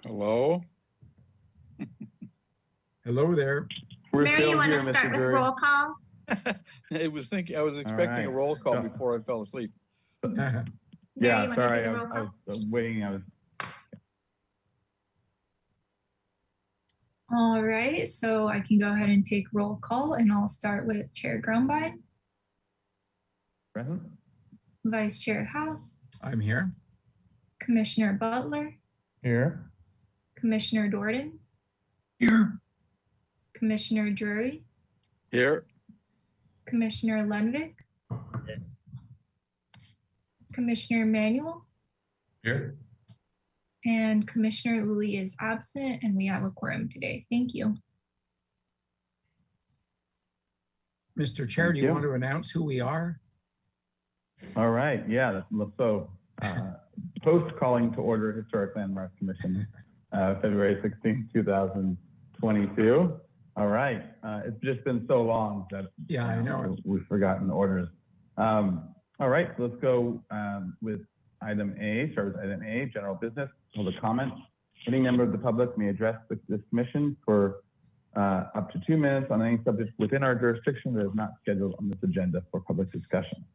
Hello? Hello there. Mary, you want to start with roll call? I was expecting a roll call before I fell asleep. Mary, sorry, I was waiting. All right, so I can go ahead and take roll call, and I'll start with Chair Grumbine. Present. Vice Chair House. I'm here. Commissioner Butler. Here. Commissioner Dordan. Here. Commissioner Drury. Here. Commissioner Lenvik. Commissioner Manuel. Here. And Commissioner Uli is absent, and we have a quorum today. Thank you. Mr. Chair, do you want to announce who we are? All right, yeah, so post calling to order Historic Landmarks Commission, February 16, 2022. All right, it's just been so long that I know we've forgotten the orders. All right, so let's go with item A, start with item A, general business, public comment. Any member of the public may address this commission for up to 2 minutes on any subject within our jurisdiction that is not scheduled on this agenda for public discussion.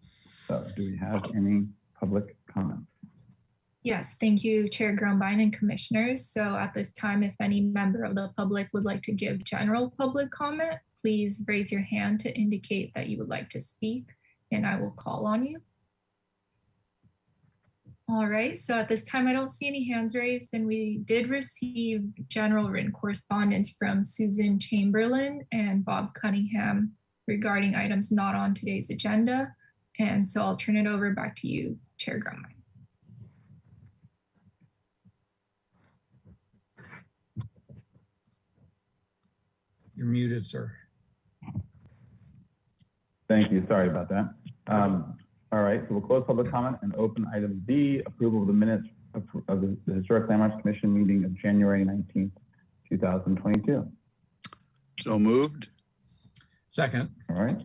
So do we have any public comments? Yes, thank you, Chair Grumbine and Commissioners. So at this time, if any member of the public would like to give general public comment, please raise your hand to indicate that you would like to speak, and I will call on you. All right, so at this time, I don't see any hands raised, and we did receive general written correspondence from Susan Chamberlain and Bob Cunningham regarding items not on today's agenda. And so I'll turn it over back to you, Chair Grumbine. You're muted, sir. Thank you, sorry about that. All right, so we'll close public comment and open item B, approval of the minutes of the Historic Landmarks Commission meeting of January 19th, 2022. So moved. Second. All right.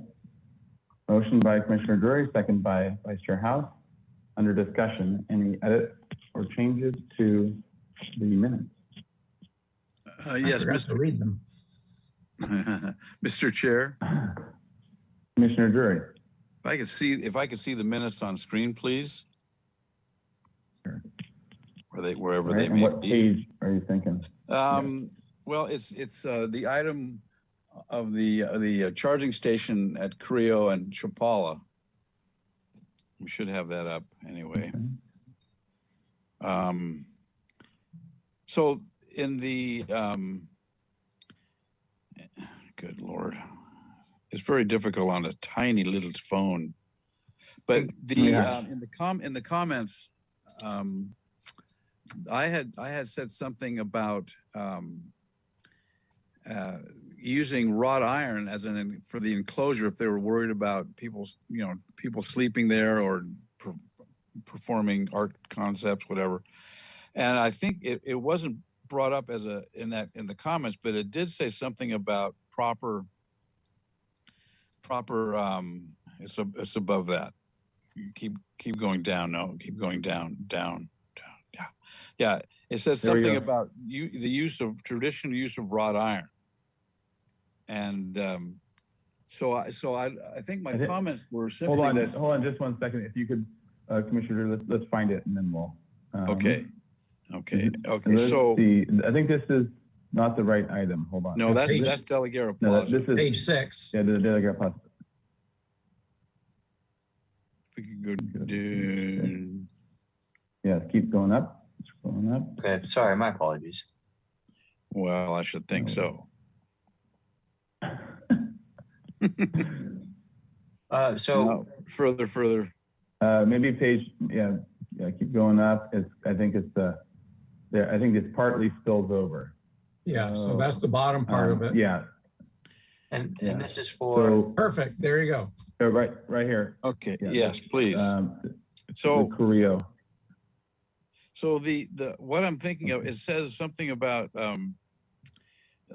Motion by Commissioner Drury, second by Vice Chair House. Under discussion, any edits or changes to the minutes? Yes, Mr. Read them. Mr. Chair. Commissioner Drury. If I could see the minutes on screen, please. Sure. Wherever right, they may what be. Page are you thinking? Well, it's the item of the charging station at Creo and Chapala. We should have that up anyway. Okay. So in the good Lord. It's very difficult on a tiny little phone, but the in the comments, I had said something about using wrought iron as for the enclosure if they were worried about people sleeping there or performing art concepts, whatever. And I think it wasn't brought up as in the comments, but it did say something about proper it's above that. You keep going down. No, keep going down. Yeah. It says something about the traditional use of wrought iron. And so I think my comments were simply hold on just 1 second. If you could, Commissioner, let's find it and then we'll okay. So I think this is not the right item. Hold on. No, that's Delegate Plaza. This is page 6. Yeah, the Delegate Plaza. We can go do. Yeah, keep going up. Okay, sorry, my apologies. Well, I should think so. So further. Maybe page. Yeah. Keep going up. I think it's partly spills over. Yeah, so that's the bottom part of it. Yeah. And this is for perfect. There you go. Right here. Okay. Yeah, yes, please. So Creo. So the what I'm thinking of, it says something about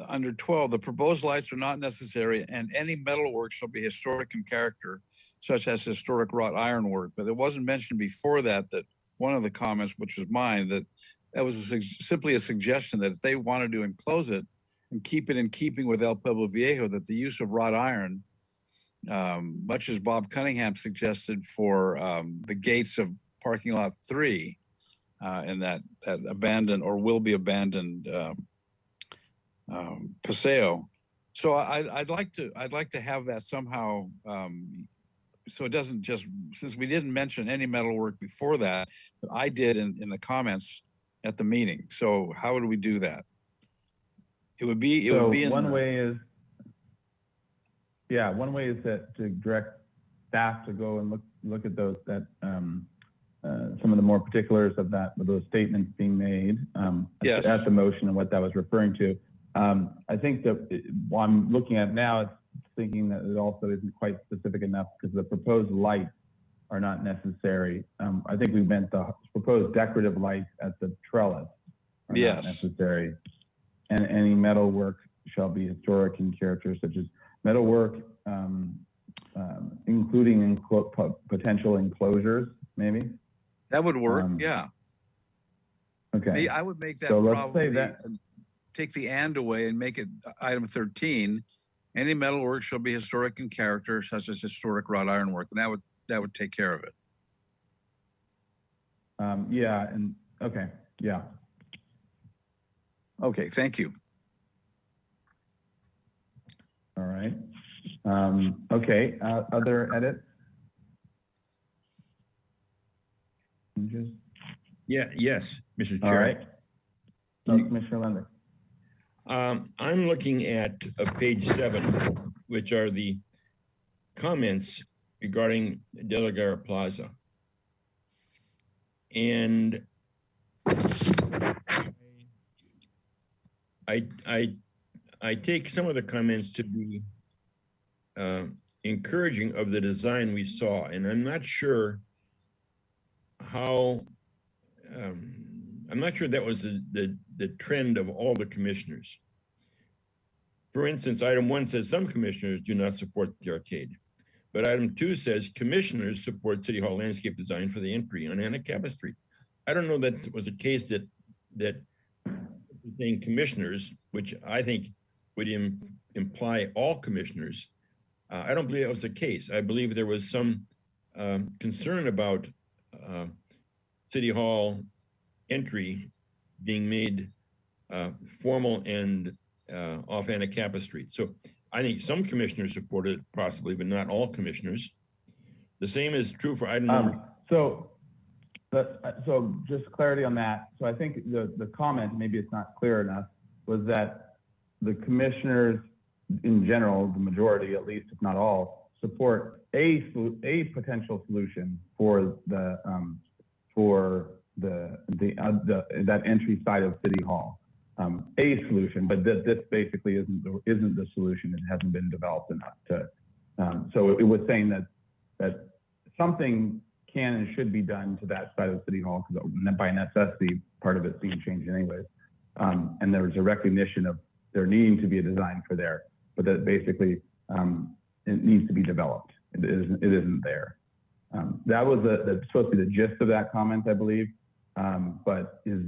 under 12, the proposed lights are not necessary, and any metalwork shall be historic in character, such as historic wrought iron work. But it wasn't mentioned before that one one of the comments, which was mine, that that was simply a suggestion that if they wanted to enclose it and keep it in keeping with El Pueblo Viejo, that the use of wrought iron, much as Bob Cunningham suggested for the gates of parking lot 3 in that abandoned or will be abandoned Paseo. So I'd like to have that somehow. So it doesn't just, since we didn't mention any metalwork before that, but I did in the comments at the meeting. So how would we do that? It would be in one way is to direct staff to go and look at those some of the more particulars of those statements being made yes. at the motion and what that was referring to. I think that what I'm looking at now is thinking that it also isn't quite specific enough because the proposed lights are not necessary. I think we meant the proposed decorative lights at the trellis are yes. not necessary. And any metal work shall be historic in character, such as metal work, including potential enclosures, maybe. That would work, yeah. Okay. I would make that So let's probably say that, take the and away and make it item 13. Any metal work shall be historic in character, such as historic wrought iron work, and that would take care of it. yeah, and okay, yeah. Okay, thank you. All right. Okay, other edits? Changes? Yes, Mr. Chair. All right. So, Commissioner Lender. I'm looking at page 7, which are the comments regarding Delegate Plaza. And I take some of the comments to be encouraging of the design we saw, and I'm not sure how, I'm not sure that was the trend of all the commissioners. For instance, item 1 says some commissioners do not support the arcade, but item 2 says commissioners support City Hall landscape design for the entry on Anacapa Street. I don't know that it was a case that saying commissioners, which I think would imply all commissioners. I don't believe that was the case. I believe there was some concern about City Hall entry being made formal and off Anacapa Street. So I think some commissioners supported it possibly, but not all commissioners. The same is true for item number. So just clarity on that. So I think the comment, maybe it's not clear enough, was that the commissioners in general, the majority at least, if not all, support a potential solution for that entry side of City Hall. A solution, but this basically isn't the solution. It hasn't been developed enough to. So it was saying that something can and should be done to that side of City Hall, because by necessity, part of it's being changed anyways. And there was a recognition of there needing to be a design for there, but that basically it needs to be developed. It isn't there. That was supposed to be the gist of that comment, I believe. But this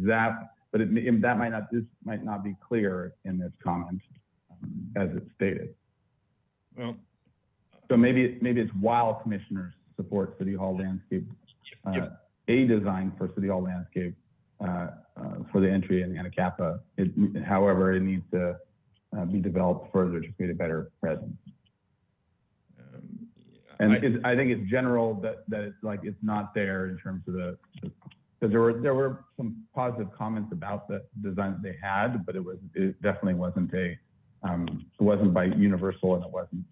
might not be clear in this comment as it's stated. Well, so maybe it's while commissioners support City Hall landscape, a design for City Hall landscape for the entry in Anacapa. However, it needs to be developed further to create a better presence. And I think it's general that it's like it's not there in terms of because there were some positive comments about the design that they had, but it definitely wasn't it wasn't by universal, and it wasn't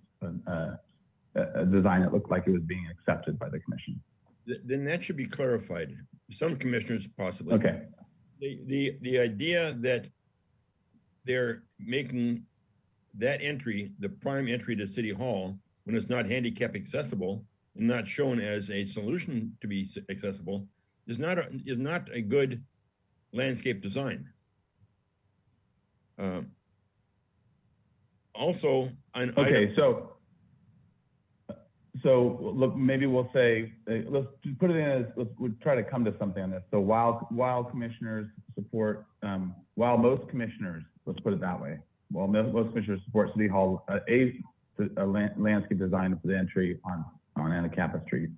a design that looked like it was being accepted by the commission. Then that should be clarified. Some commissioners possibly. Okay. The idea that they're making that entry the prime entry to City Hall when it's not handicap accessible and not shown as a solution to be accessible is not a good landscape design. Also, okay, so So look, maybe we'll say, let's just put it in as, we'll try to come to something on this. So while commissioners support, while most commissioners, let's put it that way, while most commissioners support City Hall, a landscape design for the entry on Anacapa Street.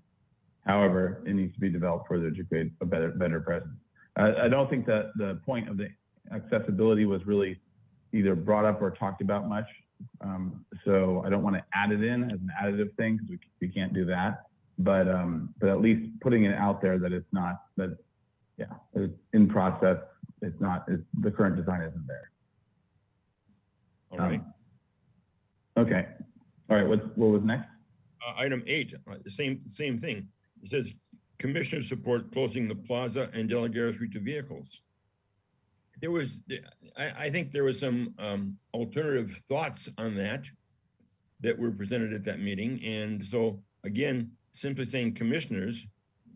However, it needs to be developed further to create a better presence. I don't think that the point of the accessibility was really either brought up or talked about much. So I don't want to add it in as an additive thing because we can't do that. But at least putting it out there that it's not, that, yeah, it's in process. It's not, the current design isn't there. All right. Okay. All right. What was next? Item 8, the same thing. It says commissioners support closing the plaza and Delegate Street to vehicles. There was, I think there was some alternative thoughts on that were presented at that meeting. And so again, simply saying commissioners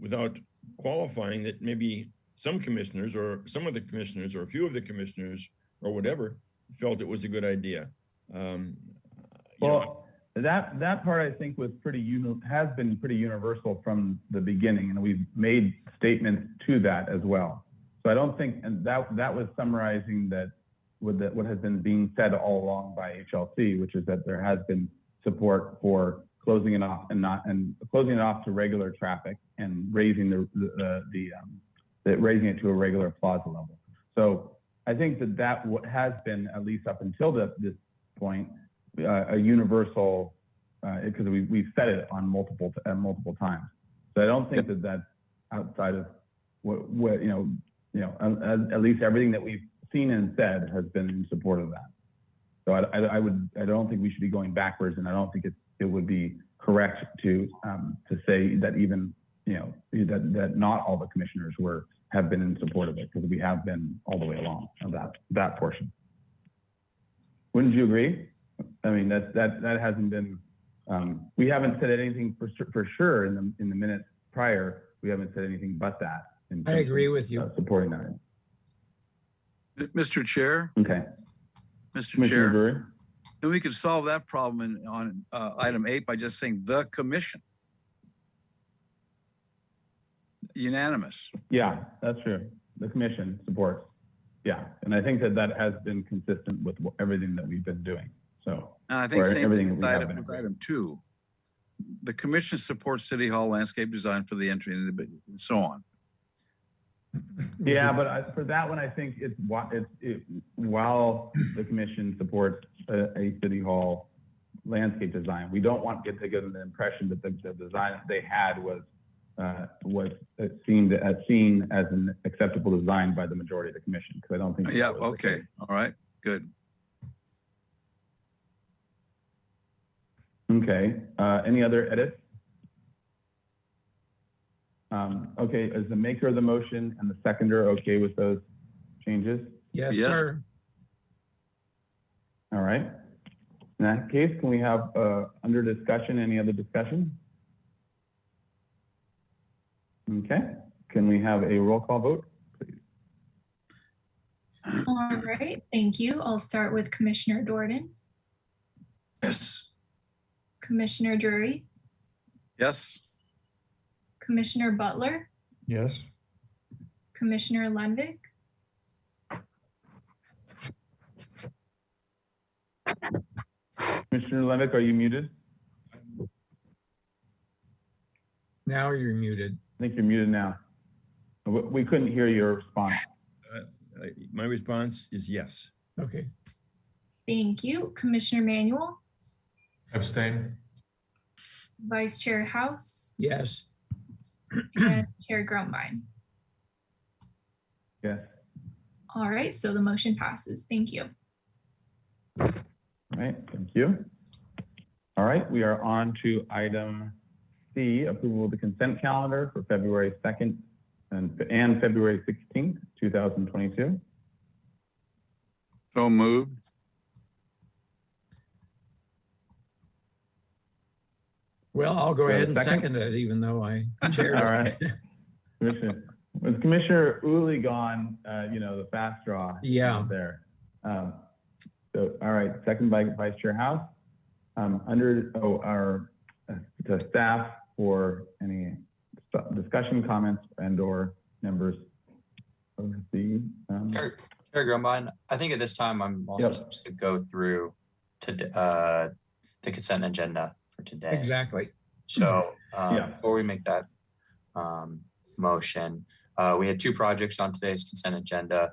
without qualifying that maybe some commissioners or some of the commissioners or a few of the commissioners or whatever felt it was a good idea. Well, that part I think was has been pretty universal from the beginning, and we've made statements to that as well. So I don't think, and that was summarizing that what has been being said all along by HLC, which is that there has been support for closing it off closing it off to regular traffic and raising raising it to a regular plaza level. So I think that has been, at least up until this point, a universal, because we've said it on multiple times. So I don't think that that's outside of what at least everything that we've seen and said has been in support of that. So I don't think we should be going backwards, and I don't think it would be correct to say that even that not all the commissioners have been in support of it, because we have been all the way along of that portion. Wouldn't you agree? I mean, that hasn't been. We haven't said anything for sure in the minutes prior. We haven't said anything but that. I agree with you. Supporting that. Mr. Chair. Okay. Mr. Chair. Drury? Then we could solve that problem on item 8 by just saying the commission. Unanimous. Yeah, that's true. The commission supports. Yeah, and I think that has been consistent with everything that we've been doing. So and I think same thing with item 2. The commission supports City Hall landscape design for the entry and so on. Yeah, but for that one, I think it's while the commission supports a City Hall landscape design, we don't want to get the impression that the design that they had was seen as an acceptable design by the majority of the commission, because I don't think. Yeah. Okay. All right. Good. Okay. Any other edits? Okay. Is the maker of the motion and the seconder okay with those changes? Yes, Yes. sir. All right. In that case, can we have under discussion, any other discussion? Okay. Can we have a roll call vote, please? All right, thank you. I'll start with Commissioner Jordan, Yes. Commissioner Drury, Yes. Commissioner Butler, Yes. Commissioner Lenvik, Commissioner Levick, are you muted? Now you're muted. I think you're muted now. We couldn't hear your response. My response is yes. Okay. thank you. Commissioner Manuel, Abstain. Vice Chair House, Yes. and Chair Grumbine. Yes. All right, so the motion passes. Thank you. All right, thank you. All right, we are on to item C, approval of the consent calendar for February 2nd and February 16th, 2022. So moved. Well, I'll go ahead and Second? second it, even though I chaired. All right. With Commissioner Uli gone, the fast draw. Yeah. There. So, all right, second by Vice Chair House. to staff for any discussion, comments, and/or members of the. Chair Grumbine, I think at this time I'm also supposed to go through to the consent agenda for today. Exactly. So before we make that motion, we had two projects on today's consent agenda.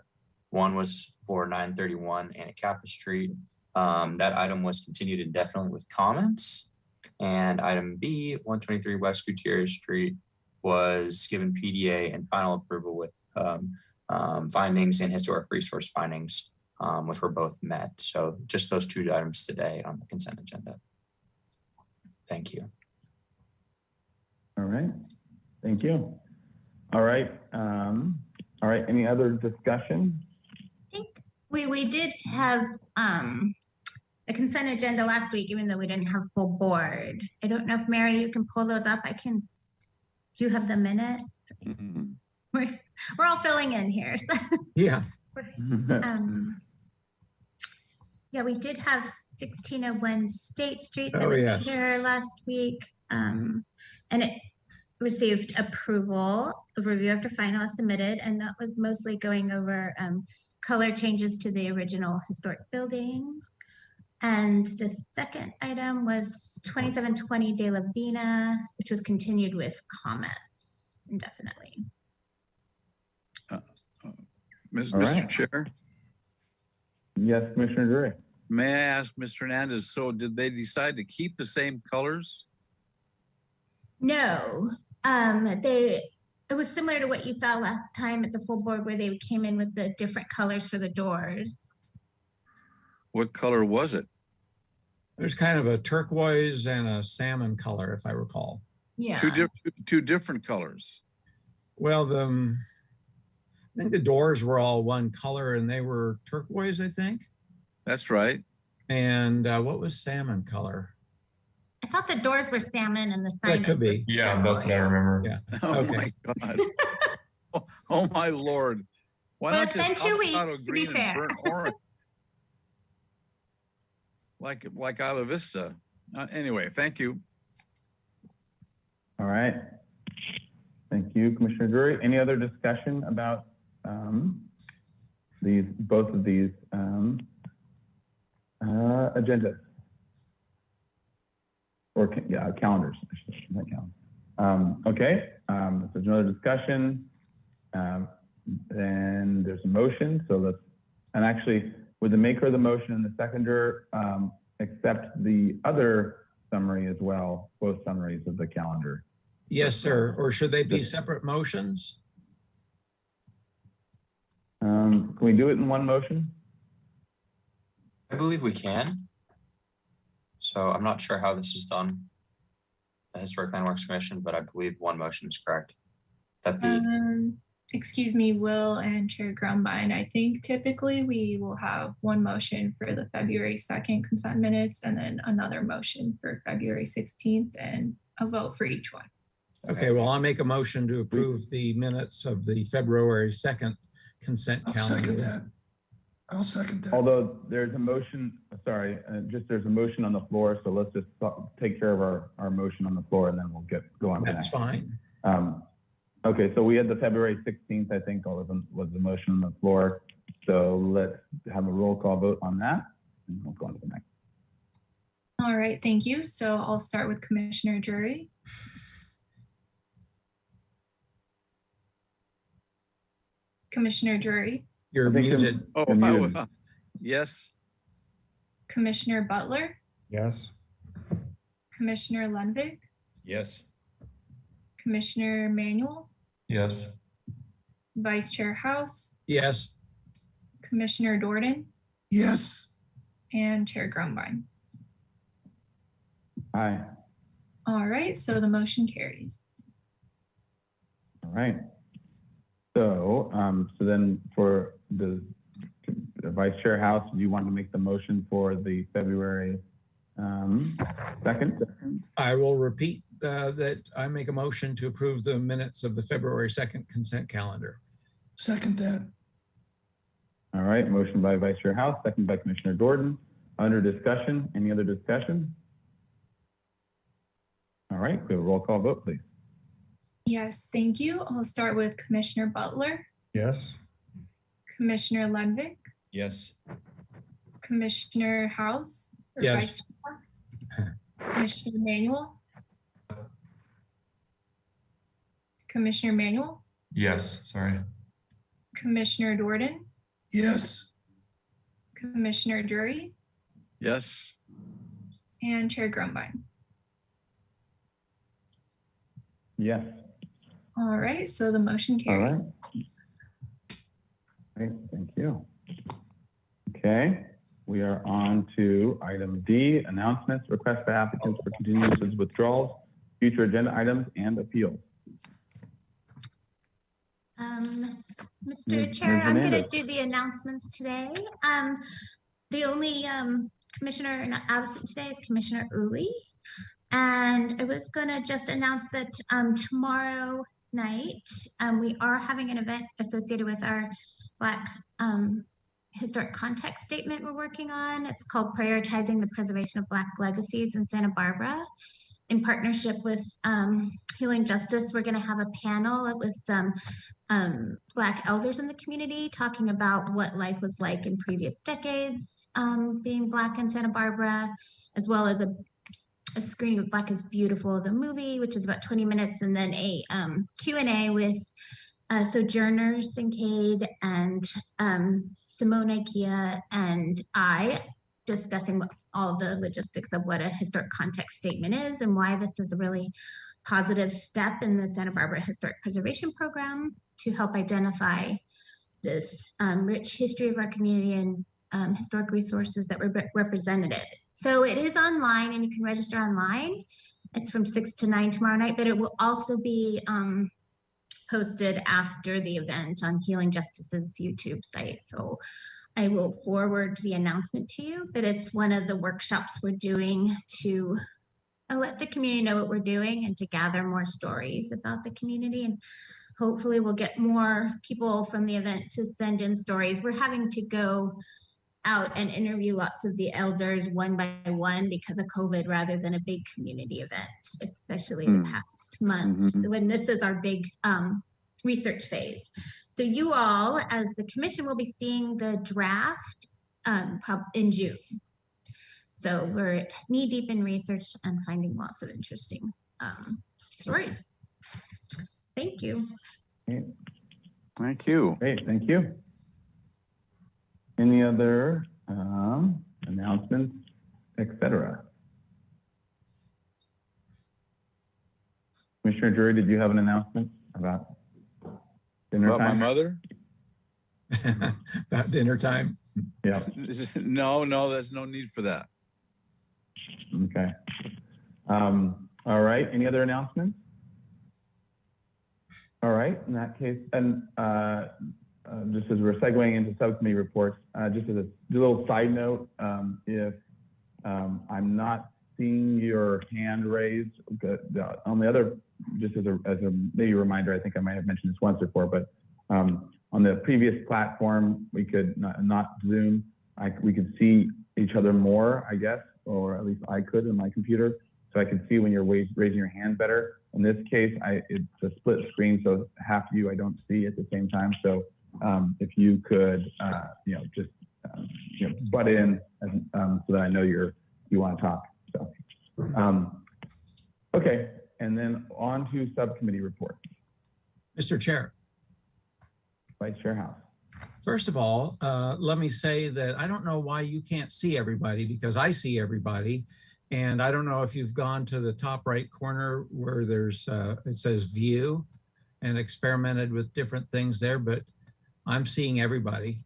One was for 931 Anacapa Street. That item was continued indefinitely with comments. And item B, 123 West Gutierrez Street, was given PDA and final approval with findings and historic resource findings, which were both met. So just those two items today on the consent agenda. Thank you. All right, thank you. All right, any other discussion? I think we did have a consent agenda last week, even though we didn't have full board. I don't know if Mary, you can pull those up. Do you have the minutes? Mhm. We're all filling in here. So. Yeah. Yeah, we did have 1601 State Street that Oh, was yeah. here last week. And it received approval of review after final submitted. And that was mostly going over color changes to the original historic building. And the second item was 2720 De La Vina, which was continued with comments indefinitely. Mr. Chair, Yes, Commissioner Drury. may I ask Mr. Hernandez, so did they decide to keep the same colors? No, it was similar to what you saw last time at the full board where they came in with the different colors for the doors. What color was it? There's kind of a turquoise and a salmon color, if I recall. Yeah. Two different colors. Well, I think the doors were all one color and they were turquoise, I think. That's right. And what was salmon color? I thought the doors were salmon and the That signage could be. was Yeah, that's what I remember. Yeah. Oh Okay. my God. Oh my Lord. Why Well, not it's just been 2 avocado weeks, to be green and fair. burnt orange? Like Isla Vista. Anyway, thank you. All right. Thank you, Commissioner Drury. Any other discussion about both of these agendas? Or calendars, I should say, not calendars. Okay, if there's another discussion, then there's a motion. So and actually, would the maker of the motion and the seconder accept the other summary as well, both summaries of the calendar? Yes, sir. Or should they be separate motions? Can we do it in one motion? I believe we can. So I'm not sure how this is done, the Historic Landmarks Commission, but I believe one motion is correct. That'd be Excuse me, Will and Chair Grumbine. I think typically we will have one motion for the February 2nd consent minutes and then another motion for February 16th and a vote for each one. Okay, well, I'll make a motion to approve the minutes of the February 2nd consent I'll calendar. second that. I'll second that. Although there's a motion, there's a motion on the floor. So let's just take care of our motion on the floor and then we'll go on. That's fine. Okay, so we had the February 16th, I think, was the motion on the floor. So let's have a roll call vote on that, and we'll go on to the next. All right, thank you. So I'll start with Commissioner Drury. Commissioner Drury, You're muted. Oh, You're muted. Yes. Commissioner Butler, Yes. Commissioner Lundvik, Yes. Commissioner Manuel, Yes. Vice Chair House, Yes. Commissioner Dorden, Yes. and Chair Grumbine. Aye. All right, so the motion carries. All right. So, so then for the Vice Chair House, do you want to make the motion for the February 2nd? I will repeat that I make a motion to approve the minutes of the February 2nd consent calendar. Second that. All right, motion by Vice Chair House, second by Commissioner Dorden. Under discussion, any other discussion? All right, we have a roll call vote, please. Yes, thank you. I'll start with Commissioner Butler, Yes. Commissioner Ludwig, Yes. Commissioner House, or Yes. Vice Chair House, Commissioner Manuel, Commissioner Manuel, Yes, sorry. Commissioner Jordan, Yes. Commissioner Drury, Yes. and Chair Grumbine. Yes. All right, so the motion All carried. right. Great, thank you. Okay, we are on to item D, announcements, requests by applicants for continuances, withdrawals, future agenda items, and appeals. Mr. Ms. Chair, I'm going to Hernandez. do the announcements today. The only commissioner not absent today is Commissioner Uli. And I was going to just announce that tomorrow night, we are having an event associated with our Plaque historic context statement we're working on. It's called Prioritizing the Preservation of Black Legacies in Santa Barbara. In partnership with Healing Justice, we're going to have a panel with some Black elders in the community talking about what life was like in previous decades being Black in Santa Barbara, as well as a screening of Black is Beautiful, the movie, which is about 20 minutes, and then a Q&A with Sojourner Sincade and Simone Kia and I discussing all the logistics of what a historic context statement is and why this is a really positive step in the Santa Barbara Historic Preservation Program to help identify this rich history of our community and historic resources that were represented it. So it is online and you can register online. It's from 6 to 9 tomorrow night, but it will also be posted after the event on Healing Justice's YouTube site. So I will forward the announcement to you, but it's one of the workshops we're doing to let the community know what we're doing and to gather more stories about the community. And hopefully we'll get more people from the event to send in stories. We're having to go out and interview lots of the elders one by one because of COVID rather than a big community event, especially the past month when this is our big research phase. So you all, as the commission, will be seeing the draft in June. So we're knee deep in research and finding lots of interesting stories. Thank you. Thank you. Great, thank you. Any other announcements, etc.? Commissioner Drury, did you have an announcement about dinner About my time? mother? About dinner time. Yeah. No, there's no need for that. Okay. All right. Any other announcements? All right. In that case, and just as we're segueing into subcommittee reports, just as a little side note, if I'm not seeing your hand raised, on the other, just as a maybe reminder, I think I might have mentioned this once before, but on the previous platform, we could not Zoom, we could see each other more, I guess, or at least I could in my computer, so I could see when you're raising your hand better. In this case, it's a split screen, so half of you I don't see at the same time. So if you could, just butt in so that I know you want to talk. So, okay, and then on to subcommittee reports. Mr. Chair. Vice Chair House. First of all, let me say that I don't know why you can't see everybody because I see everybody. And I don't know if you've gone to the top right corner where there's it says view and experimented with different things there, but I'm seeing everybody.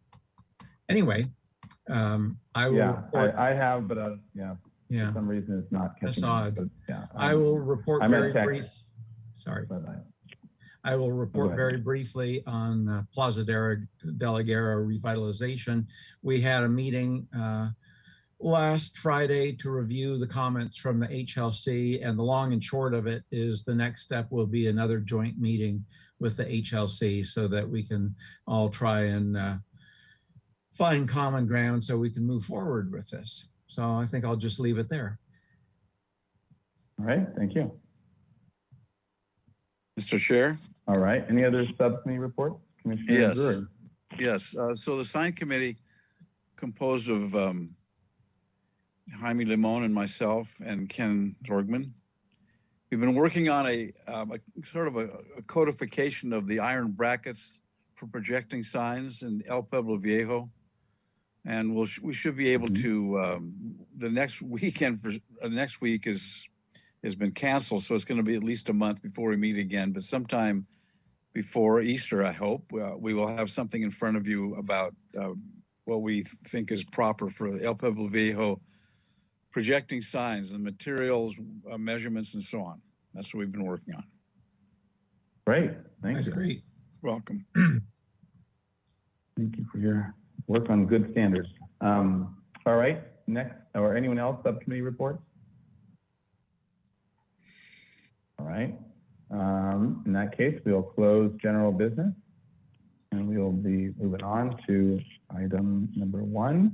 Anyway, I will. Yeah, report, I have, but yeah. Yeah. For some reason, it's not catching. That's odd. But yeah, I will report very brief. Sorry. Bye-bye. I will report very briefly on Plaza Delegate revitalization. We had a meeting last Friday to review the comments from the HLC, and the long and short of it is the next step will be another joint meeting with the HLC so that we can all try and find common ground so we can move forward with this. So I think I'll just leave it there. All right, thank you. Mr. Chair? All right. Any other subcommittee reports? Commissioner Yes. Drury? Yes. So the sign committee, composed of Jaime Limon and myself and Ken Dorgman, we've been working on a sort of a codification of the iron brackets for projecting signs in El Pueblo Viejo. And we should be able to, the next weekend for next week has been canceled. So it's going to be at least a month before we meet again, but sometime before Easter, I hope, we will have something in front of you about what we think is proper for El Pueblo Viejo projecting signs, the materials, measurements, and so on. That's what we've been working on. Great. Thank you. Great. Welcome. Thank you for your work on good standards. All right. Next, or anyone else, subcommittee reports? All right. In that case, we'll close general business and we will be moving on to item number 1.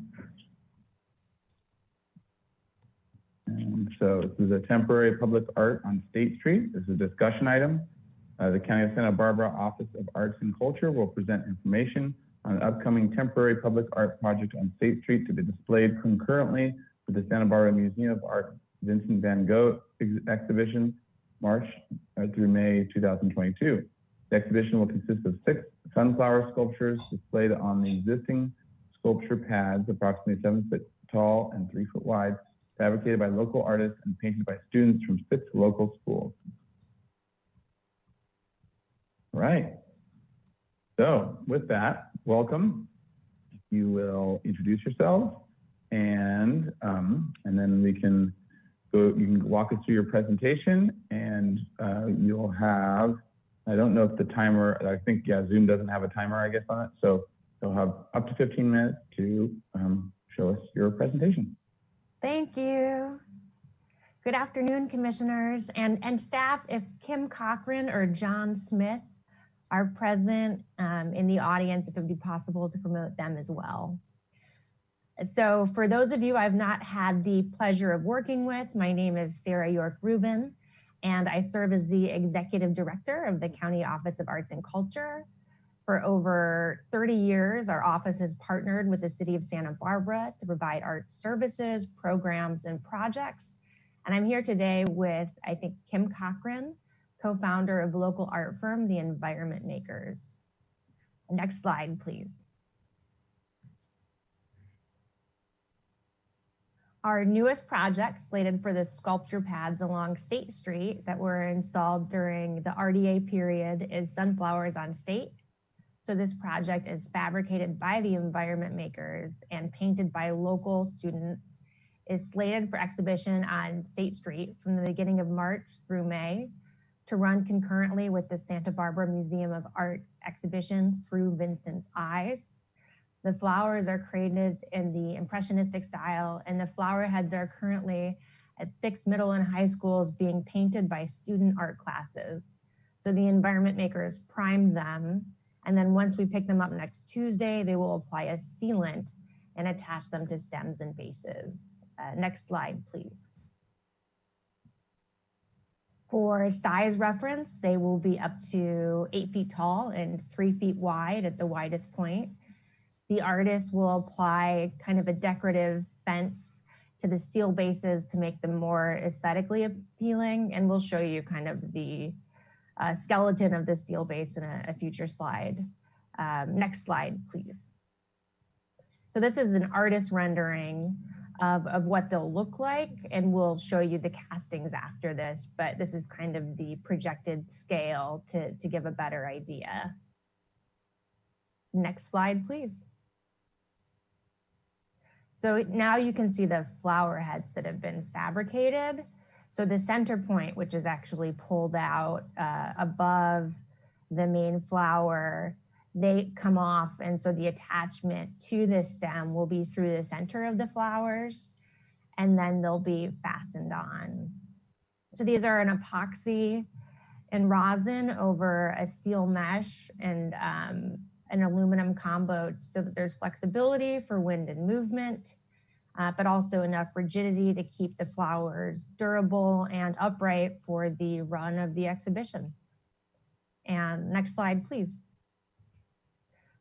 And so this is a temporary public art on State Street. This is a discussion item. The County of Santa Barbara Office of Arts and Culture will present information on an upcoming temporary public art project on State Street to be displayed concurrently with the Santa Barbara Museum of Art Vincent van Gogh exhibition, March through May 2022. The exhibition will consist of 6 sunflower sculptures displayed on the existing sculpture pads, approximately 7 foot tall and 3 foot wide, fabricated by local artists and painted by students from 6 local schools. All right. So with that, welcome. You will introduce yourselves and then we can go, you can walk us through your presentation and you'll have, I don't know if the timer, I think, yeah, Zoom doesn't have a timer, I guess, on it. So you'll have up to 15 minutes to show us your presentation. Thank you. Good afternoon, commissioners and staff. If Kim Cochran or John Smith are present in the audience, if it would be possible to promote them as well. So for those of you I've not had the pleasure of working with, my name is Sarah York Rubin, and I serve as the Executive Director of the County Office of Arts and Culture. For over 30 years, our office has partnered with the City of Santa Barbara to provide art services, programs, and projects. And I'm here today with, I think, Kim Cochran, co-founder of local art firm, The Environment Makers. Next slide, please. Our newest project slated for the sculpture pads along State Street that were installed during the RDA period is Sunflowers on State. So this project is fabricated by the Environment Makers and painted by local students, is slated for exhibition on State Street from the beginning of March through May, to run concurrently with the Santa Barbara Museum of Art's exhibition Through Vincent's Eyes. The flowers are created in the impressionistic style, and the flower heads are currently at 6 middle and high schools being painted by student art classes. So the Environment Makers primed them, and then once we pick them up next Tuesday, they will apply a sealant and attach them to stems and bases. Next slide, please. For size reference, they will be up to 8 feet tall and 3 feet wide at the widest point. The artist will apply kind of a decorative fence to the steel bases to make them more aesthetically appealing. And we'll show you kind of the skeleton of the steel base in a future slide. Next slide, please. So this is an artist rendering of what they'll look like, and we'll show you the castings after this, but this is kind of the projected scale to give a better idea. Next slide, please. So now you can see the flower heads that have been fabricated. So the center point, which is actually pulled out above the main flower, they come off, and so the attachment to the stem will be through the center of the flowers, and then they'll be fastened on. So these are an epoxy and rosin over a steel mesh and an aluminum combo so that there's flexibility for wind and movement, but also enough rigidity to keep the flowers durable and upright for the run of the exhibition. And next slide, please.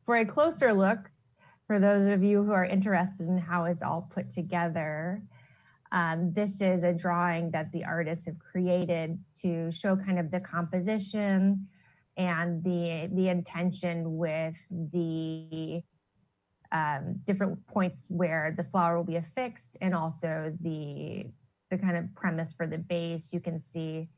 For a closer look, for those of you who are interested in how it's all put together, this is a drawing that the artists have created to show kind of the composition and the intention with the different points where the flower will be affixed, and also the kind of premise for the base. You can see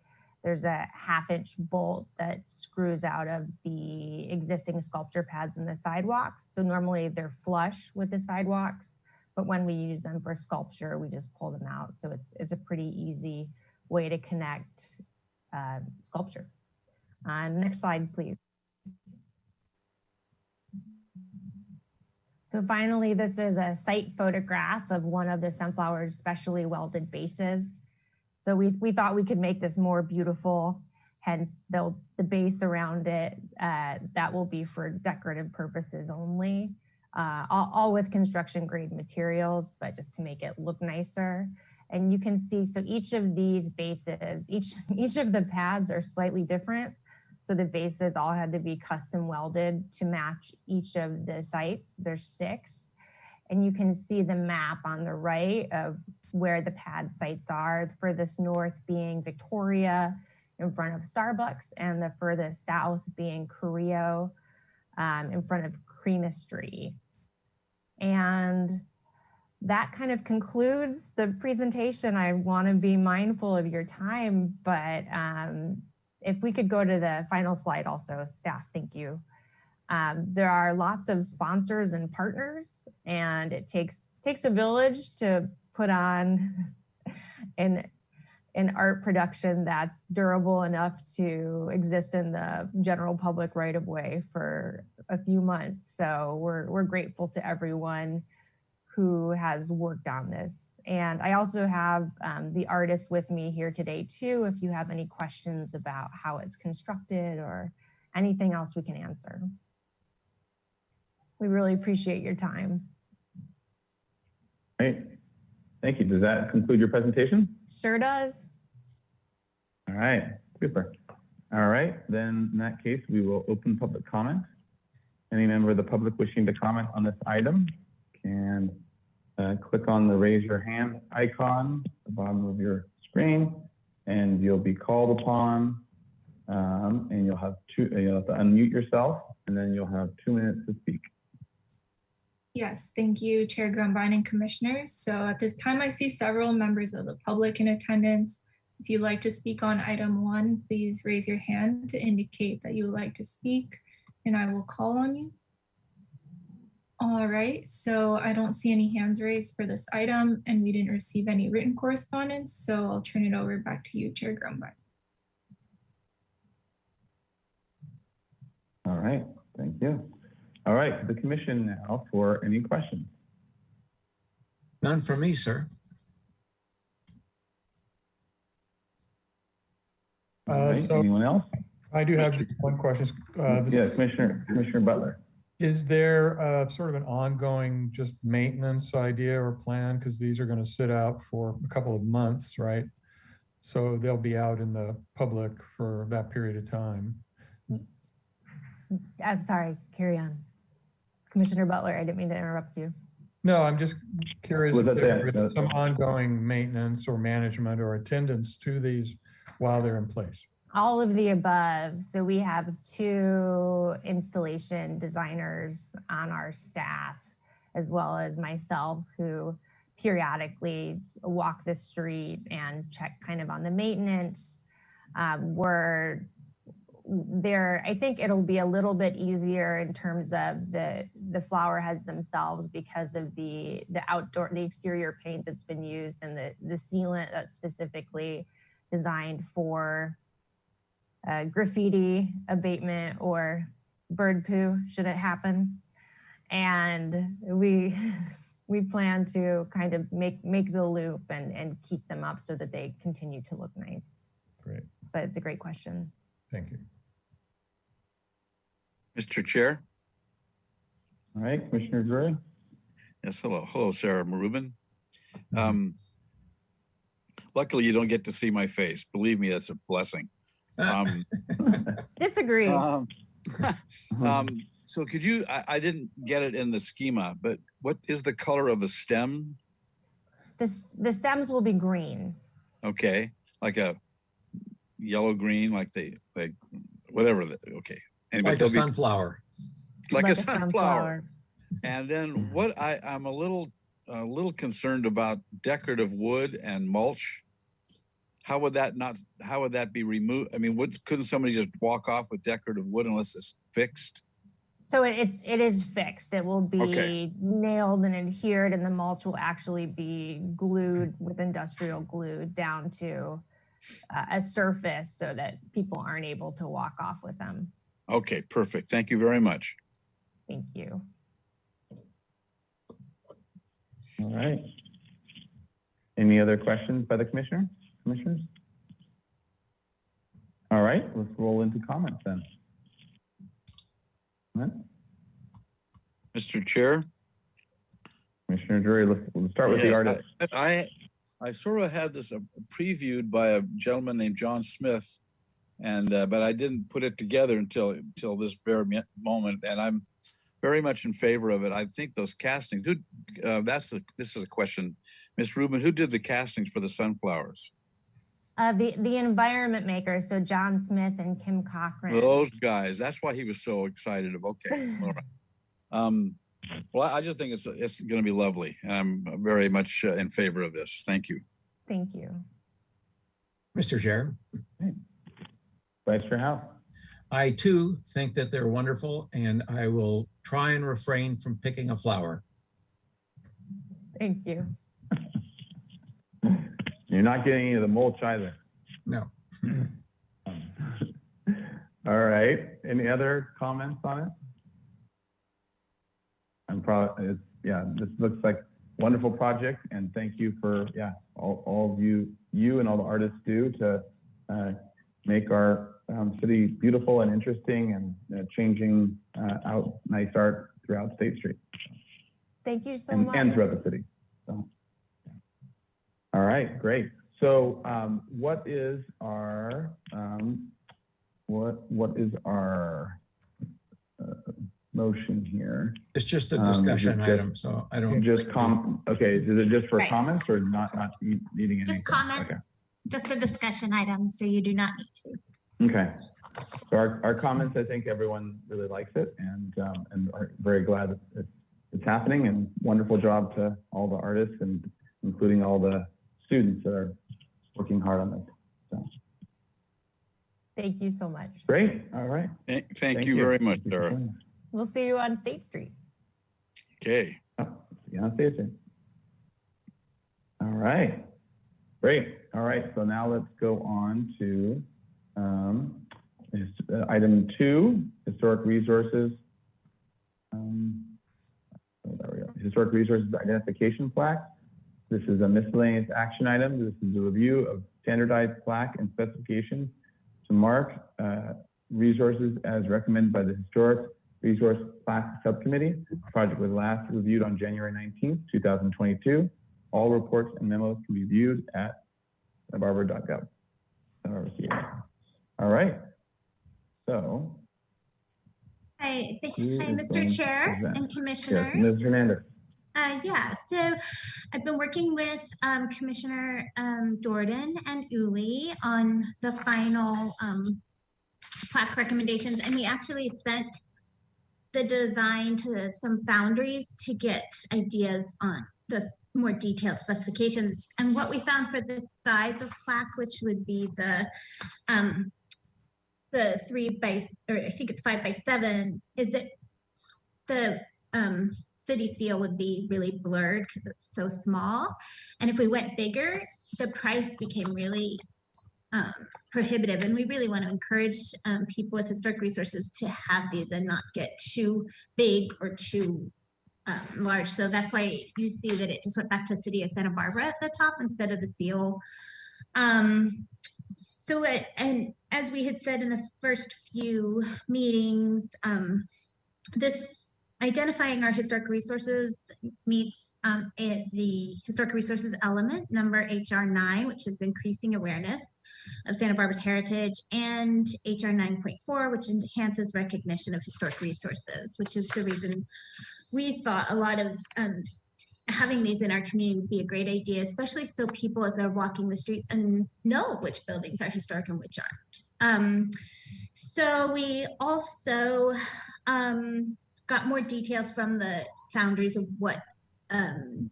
there's a 1/2-inch bolt that screws out of the existing sculpture pads in the sidewalks. So normally they're flush with the sidewalks, but when we use them for sculpture, we just pull them out. So it's a pretty easy way to connect sculpture. Next slide, please. So finally, this is a site photograph of one of the Sunflower's specially welded bases. So we thought we could make this more beautiful, hence the base around it, that will be for decorative purposes only, all with construction grade materials, but just to make it look nicer. And you can see, so each of these bases, each of the pads are slightly different. So the bases all had to be custom welded to match each of the sites. There's 6. And you can see the map on the right of where the pad sites are, the furthest north being Victoria in front of Starbucks, and the furthest south being Carrillo in front of Creamistry. And that kind of concludes the presentation. I want to be mindful of your time, but if we could go to the final slide also, staff, thank you. There are lots of sponsors and partners, and it takes a village to put on an art production that's durable enough to exist in the general public right of way for a few months. So we're grateful to everyone who has worked on this. And I also have the artists with me here today too, if you have any questions about how it's constructed or anything else we can answer. We really appreciate your time. Great. Thank you. Does that conclude your presentation? Sure does. All right, super. All right, then in that case, we will open public comment. Any member of the public wishing to comment on this item can click on the raise your hand icon at the bottom of your screen, and you'll be called upon, and you'll have to unmute yourself, and then you'll have 2 minutes to speak. Yes, thank you, Chair Grumbine and Commissioners. So at this time, I see several members of the public in attendance. If you'd like to speak on item 1, please raise your hand to indicate that you would like to speak, and I will call on you. All right, so I don't see any hands raised for this item, and we didn't receive any written correspondence, so I'll turn it over back to you, Chair Grumbine. All right, thank you. All right, the commission now for any questions. None from me, sir. Right, anyone else? I do have one question. Yes, Commissioner Butler. Is there sort of an ongoing just maintenance idea or plan? Because these are going to sit out for a couple of months, right? So they'll be out in the public for that period of time. I'm sorry, carry on. Commissioner Butler, I didn't mean to interrupt you. No, I'm just curious if there is some ongoing maintenance or management or attendance to these while they're in place. All of the above. So we have 2 installation designers on our staff, as well as myself, who periodically walk the street and check kind of on the maintenance. I think it'll be a little bit easier in terms of the flower heads themselves because of the exterior paint that's been used and the sealant that's specifically designed for graffiti abatement or bird poo should it happen. And we plan to kind of make the loop and keep them up so that they continue to look nice. Great. But it's a great question. Thank you. Mr. Chair. All right, Commissioner Drury. Yes, hello. Hello, Sarah Rubin. Luckily, you don't get to see my face. Believe me, that's a blessing. Disagree. So could you, I didn't get it in the schema, but what is the color of the stem? The stems will be green. Okay, like a yellow green, like whatever. Okay. Anyway, Like a sunflower. Like a sunflower. And then Mm-hmm. what I'm a little concerned about decorative wood and mulch. How would that be removed? I mean, couldn't somebody just walk off with decorative wood unless it's fixed? So it is fixed. It will be Okay. nailed and adhered, and the mulch will actually be glued with industrial glue down to a surface so that people aren't able to walk off with them. Okay, perfect. Thank you very much. Thank you. All right. Any other questions by the commissioners? All right, let's roll into comments then. All right. Mr. Chair. Commissioner Drury, let's start with the Yes, artist. I sort of had this previewed by a gentleman named John Smith, and but I didn't put it together until this very moment, and I'm very much in favor of it. I think those castings. This is a question, Ms. Rubin. Who did the castings for the sunflowers? The environment makers, so John Smith and Kim Cochran. Those guys. That's why he was so excited. Okay, all right. Well, I just think it's going to be lovely. I'm very much in favor of this. Thank you. Thank you. Mr. Chair. Vice Chair Howe. I too think that they're wonderful, and I will try and refrain from picking a flower. Thank you. You're not getting any of the mulch either. No. All right. Any other comments on it? I'm proud. This looks like a wonderful project, and thank you for all of you and all the artists do to make our city beautiful and interesting and changing out nice art throughout State Street. Thank you so much. And throughout the city. So. All right, great. So what is our motion here? It's just a discussion item, so I don't. Just okay, is it just for Right. comments or not needing anything? Just comments, Okay. just a discussion item, so you do not need to. Okay. So our comments, I think everyone really likes it and are very glad that it's happening, and wonderful job to all the artists and including all the students that are working hard on this. So. Thank you so much. Great. All right. Thank you very much, Dara. We'll see you on State Street. Okay. Yeah, see you soon. All right. Great. All right. So now let's go on to item 2, historic resources. There we go. Historic resources identification plaque. This is a miscellaneous action item. This is a review of standardized plaque and specifications to mark resources as recommended by the Historic Resource Plaque Subcommittee. The project was last reviewed on January 19th, 2022. All reports and memos can be viewed at barbara.gov. All right. So. Hi, Mr. Chair and Commissioners. Yes, Ms. Hernandez. So I've been working with Commissioner Jordan and Uli on the final plaque recommendations, and we actually sent the design to some foundries to get ideas on the more detailed specifications. And what we found for this size of plaque, which would be the 3 by, or I think it's 5 by 7, is that the city seal would be really blurred because it's so small. And if we went bigger, the price became really prohibitive. And we really want to encourage people with historic resources to have these and not get too big or too large. So that's why you see that it just went back to City of Santa Barbara at the top instead of the seal. And as we had said in the first few meetings, this identifying our historic resources meets the historic resources element number HR 9, which is increasing awareness. of Santa Barbara's heritage, and HR 9.4, which enhances recognition of historic resources, which is the reason we thought a lot of having these in our community would be a great idea, especially so people as they're walking the streets and know which buildings are historic and which aren't. So we also got more details from the foundries of what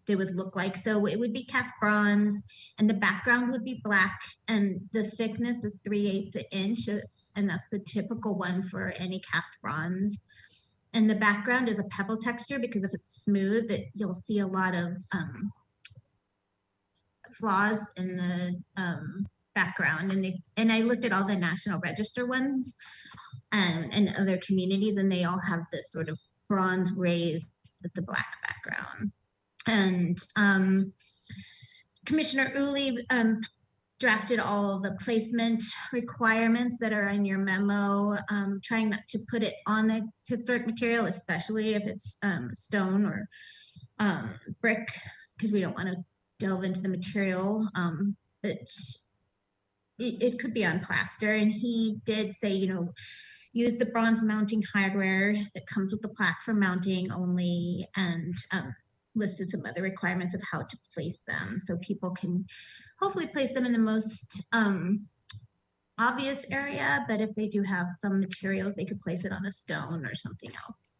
they would look like. So it would be cast bronze, and the background would be black, and the thickness is 3/8 inch, and that's the typical one for any cast bronze. And the background is a pebble texture, because if it's smooth, you'll see a lot of flaws in the background. And I looked at all the National Register ones and other communities, and they all have this sort of bronze raised with the black background. And Commissioner Uli drafted all the placement requirements that are in your memo, trying not to put it on the historic material, especially if it's stone or brick, because we don't want to delve into the material. But it could be on plaster. And he did say, use the bronze mounting hardware that comes with the plaque for mounting only, and listed some other requirements of how to place them, so people can hopefully place them in the most obvious area. But if they do have some materials, they could place it on a stone or something else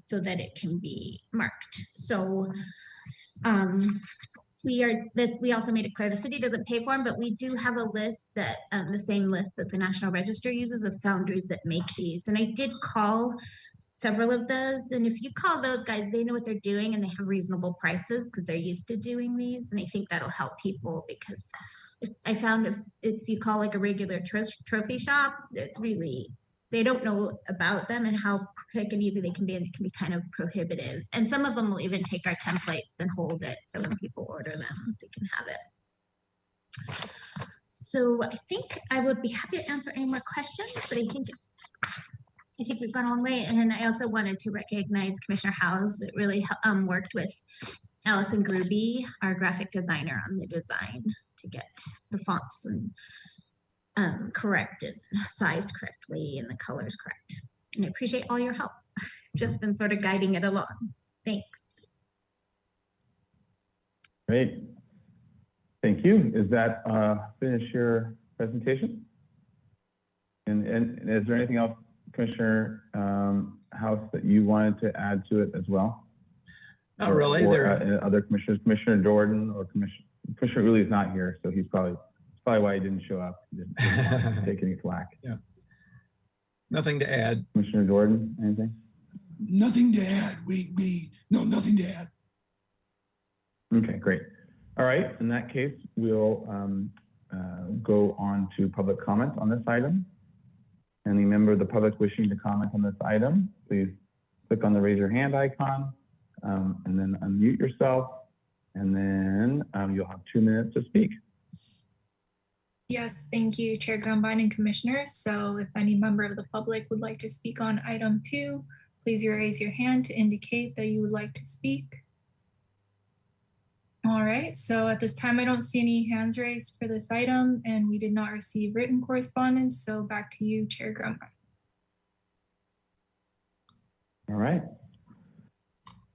so that it can be marked. So we also made it clear the city doesn't pay for them, but we do have a list that the same list that the National Register uses of foundries that make these. And I did call several of those, and if you call those guys, they know what they're doing and they have reasonable prices because they're used to doing these. And I think that'll help people, because I found if you call like a regular trophy shop, it's really, they don't know about them and how quick and easy they can be, and it can be kind of prohibitive. And some of them will even take our templates and hold it, so when people order them, they can have it. So I think I would be happy to answer any more questions, but I think we've gone a long way. And I also wanted to recognize Commissioner Howes that really worked with Allison Gruby, our graphic designer, on the design to get the fonts and correct and sized correctly and the colors correct. And I appreciate all your help. Just been sort of guiding it along. Thanks. Great. Thank you. Is that finish your presentation? And is there anything else, Commissioner House, that you wanted to add to it as well? Not really. Or other commissioners, Commissioner Jordan or Commissioner Uli is not here, so he's probably why he didn't show up. He didn't take any flack. Yeah. Nothing to add. Commissioner Jordan, anything? Nothing to add. No, nothing to add. Okay, great. All right. In that case, we'll go on to public comment on this item. Any member of the public wishing to comment on this item, please click on the raise your hand icon and then unmute yourself, and then you'll have 2 minutes to speak. Yes, thank you, Chair Gumbine and Commissioners. So if any member of the public would like to speak on item 2, please raise your hand to indicate that you would like to speak. All right, so at this time, I don't see any hands raised for this item, and we did not receive written correspondence. So back to you, Chair Gumbine. All right.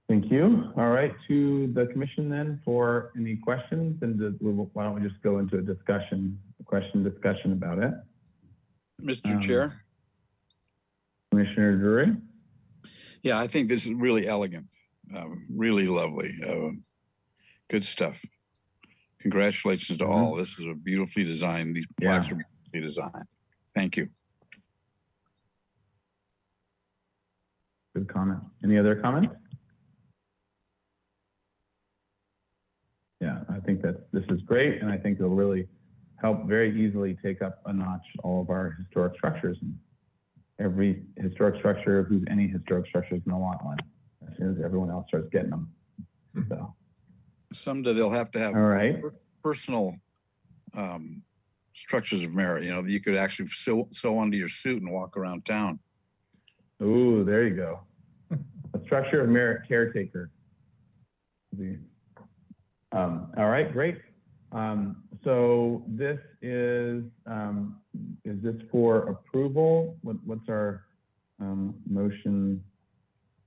Thank you. All right, to the commission then for any questions, and why don't we just go into a discussion about it. Mr. Chair? Commissioner Drury? Yeah, I think this is really elegant, really lovely. Good stuff. Congratulations to all. This is a beautifully designed, these plaques are beautifully designed. Thank you. Good comment. Any other comments? Yeah, I think that this is great, and I think it'll really help very easily take up a notch all of our historic structures. And every historic structure, who's any historic structure, is going to want one as soon as everyone else starts getting them. So someday they'll have to have personal structures of merit. You know, you could actually sew onto your suit and walk around town. Ooh, there you go. A structure of merit caretaker. All right, great. so this is this for approval? What's our motion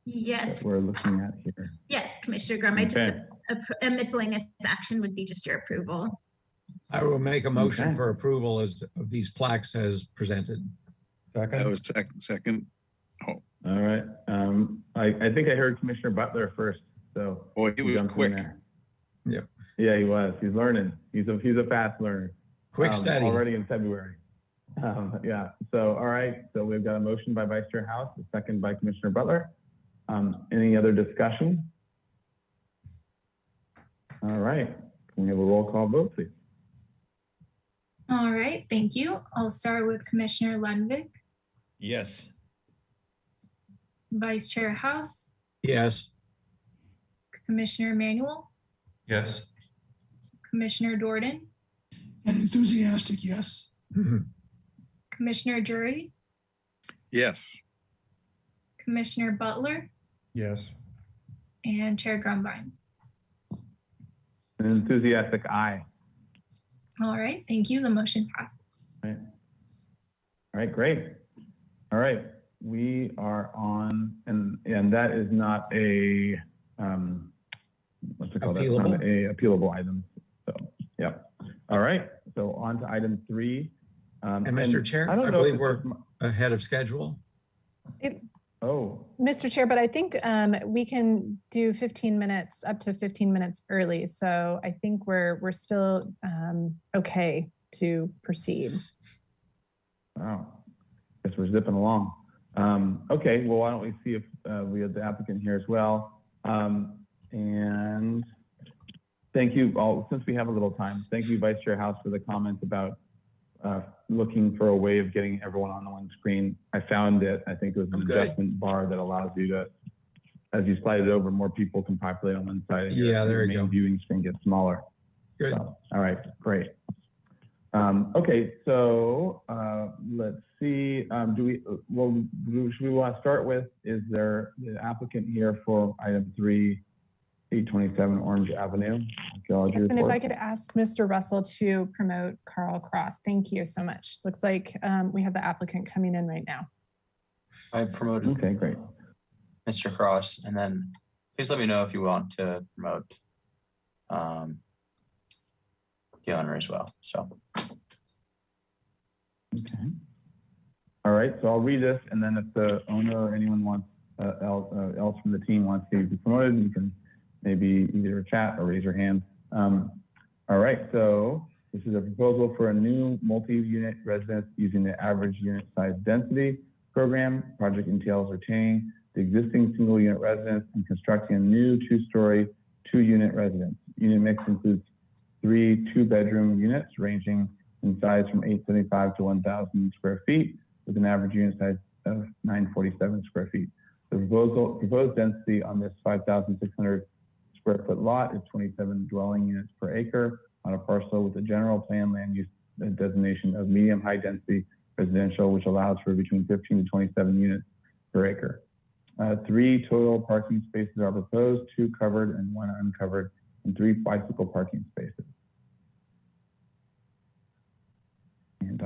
Yes, that we're looking at here? yes, Commissioner Grum, I just, Okay. a miscellaneous action would be just your approval. I will make a motion Okay. for approval of these plaques as presented. That Second, was second. Oh, All right. I think I heard Commissioner Butler first, so boy, he was jumps in quick. there. Yep. Yeah, he was. He's learning. He's a fast learner. Quick study. Already in February. Yeah. So all right. So we've got a motion by Vice Chair House, a second by Commissioner Butler. Any other discussion? All right. Can we have a roll call vote, please? All right, thank you. I'll start with Commissioner Ludwig, Yes. Vice Chair House, Yes. Commissioner Manuel, yes. Commissioner Jordan, An enthusiastic yes. Commissioner Drury, Yes. Commissioner Butler, Yes. and Chair Grumbine. An enthusiastic aye. All right, thank you. The motion passes. All right, great. All right, we are on, and that is not a, what's it called? That's not Appealable? a appealable item. So, yeah. All right, so on to item 3. And Mr. Chair, I I don't know believe if we're this is ahead of schedule. oh, Mr. Chair, but I think we can do 15 minutes, up to 15 minutes early. So I think we're still okay to proceed. wow. Guess we're zipping along. Okay, well, why don't we see if we have the applicant here as well. And thank you all, since we have a little time, thank you, Vice Chair House, for the comments about looking for a way of getting everyone on the one screen. I found it. I think it was an Okay. adjustment bar that allows you to, as you slide it over, more people can populate on one side. And Yeah, there your you main go. viewing screen gets smaller. Good. So, all right, great. Okay, so let's see. Should we want to start with, is there the applicant here for item 3, 827 Orange Avenue? Archaeology Yes, and if report? I could ask Mr. Russell to promote Carl Cross. Thank you so much. Looks like we have the applicant coming in right now. I promoted Okay, great. Mr. Cross, and then please let me know if you want to promote the owner as well. So. Okay. All right, so I'll read this, and then if the owner or anyone wants else from the team wants to be promoted, you can maybe either chat or raise your hand. All right, so this is a proposal for a new multi-unit residence using the average unit size density program. Project entails retaining the existing single unit residence and constructing a new 2-story, 2-unit residence. Unit mix includes 3 2-bedroom units ranging in size from 875 to 1,000 square feet with an average unit size of 947 square feet. The proposed density on this 5,600 square foot lot is 27 dwelling units per acre on a parcel with a general plan land use designation of medium high density residential, which allows for between 15 to 27 units per acre. 3 total parking spaces are proposed, 2 covered and 1 uncovered, and 3 bicycle parking spaces. And ...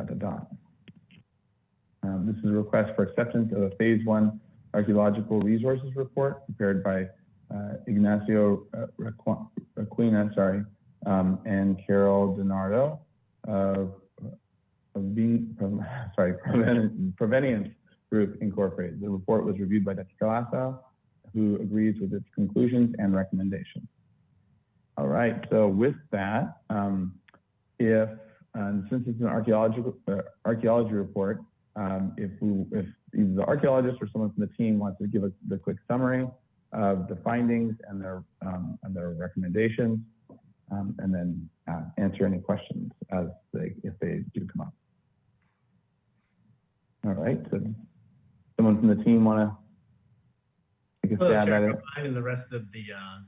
This is a request for acceptance of a phase 1 archaeological resources report prepared by Ignacio Requena, and Carol DiNardo of Provenience Group Incorporated. The report was reviewed by Delegate Plaza, who agrees with its conclusions and recommendations. All right, so with that, since it's an archaeology report, if either the archaeologist or someone from the team wants to give the quick summary of the findings and their recommendations, and then answer any questions if they do come up. All right, so someone from the team want to take a stab at it? And the rest of the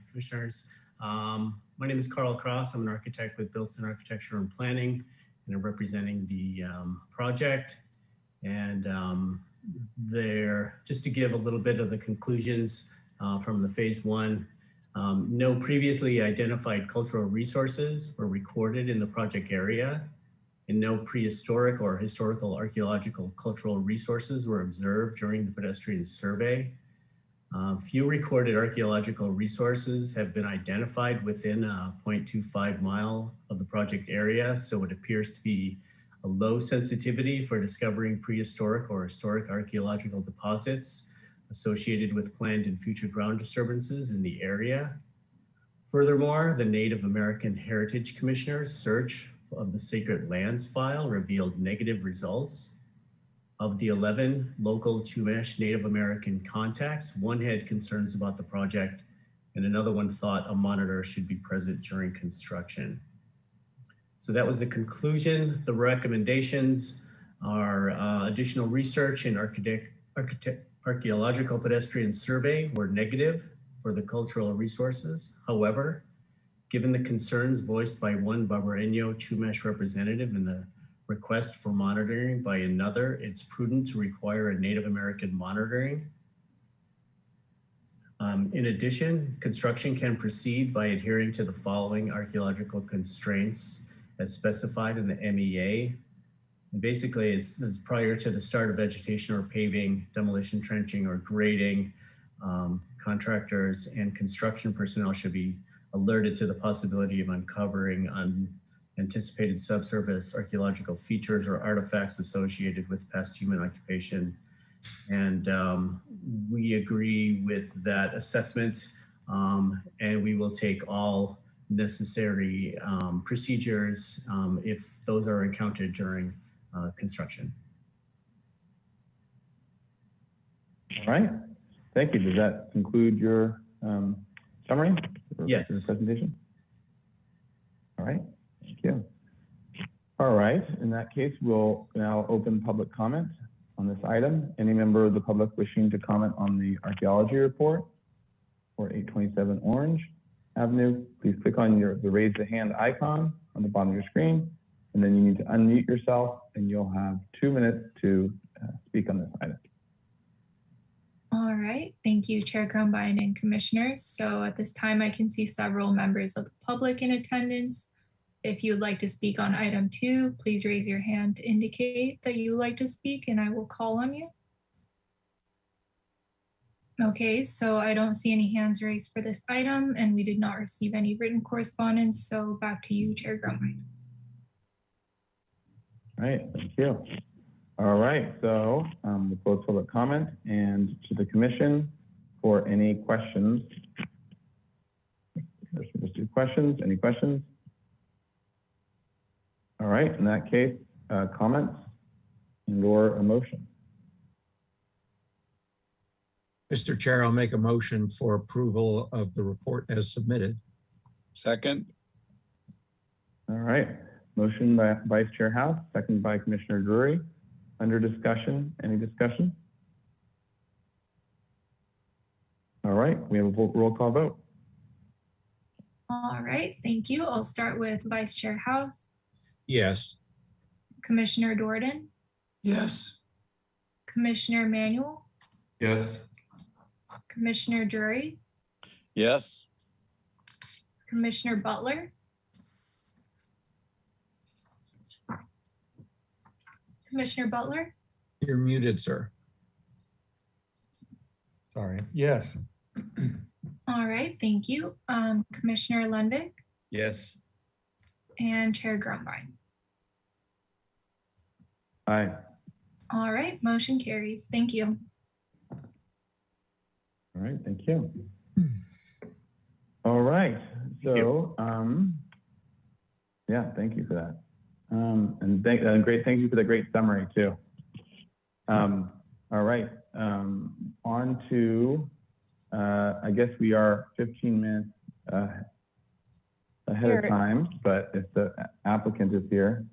commissioners. My name is Carl Cross. I'm an architect with Bilson Architecture and Planning, and I'm representing the project. And just to give a little bit of the conclusions from the phase 1 No previously identified cultural resources were recorded in the project area, and no prehistoric or historical archaeological cultural resources were observed during the pedestrian survey. Few recorded archaeological resources have been identified within a 0.25 mile of the project area, so it appears to be a low sensitivity for discovering prehistoric or historic archaeological deposits associated with planned and future ground disturbances in the area. Furthermore, the Native American Heritage Commissioner's search of the Sacred Lands file revealed negative results. Of the 11 local Chumash Native American contacts, one had concerns about the project and another one thought a monitor should be present during construction. So that was the conclusion. The recommendations are additional research and archaeological pedestrian survey were negative for the cultural resources. However, given the concerns voiced by one Barbareño Chumash representative and the request for monitoring by another, it's prudent to require a Native American monitoring. In addition, construction can proceed by adhering to the following archaeological constraints as specified in the MEA. And basically, it's prior to the start of vegetation or paving, demolition, trenching, or grading, contractors and construction personnel should be alerted to the possibility of uncovering unanticipated subsurface archaeological features or artifacts associated with past human occupation. And we agree with that assessment, and we will take all necessary procedures if those are encountered during construction. All right, thank you. Does that conclude your summary? Yes. Your presentation? All right, thank you. All right, in that case, we'll now open public comment on this item. Any member of the public wishing to comment on the archaeology report or 827 Orange Avenue, please click on the raise the hand icon on the bottom of your screen, and then you need to unmute yourself, and you'll have 2 minutes to speak on this item. All right, thank you, Chair Grumbine and Commissioners. So at this time, I can see several members of the public in attendance. If you would like to speak on item 2, please raise your hand to indicate that you would like to speak, and I will call on you. Okay, so I don't see any hands raised for this item, and we did not receive any written correspondence. So back to you, Chair Grumbine. All right, thank you. All right, so we'll close public comment and to the commission for any questions. Let's do questions. Any questions? All right, in that case, comments and/or a motion. Mr. Chair, I'll make a motion for approval of the report as submitted. Second. All right, motion by Vice Chair House, second by Commissioner Drury. Under discussion, any discussion? All right, we have a roll call vote. All right, thank you. I'll start with Vice Chair House. Yes. Commissioner Dorden. Yes. Commissioner Manuel. Yes. Commissioner Drury. Yes. Commissioner Butler. Commissioner Butler. You're muted, sir. Sorry. Yes. All right, thank you. Commissioner Lundvik Yes. and Chair Grumbine. Aye. All right, motion carries. Thank you. All right, thank you. All right, so yeah, thank you for that. And great, thank you for the great summary too. All right, on to, I guess we are 15 minutes ahead of time, but if the applicant is here.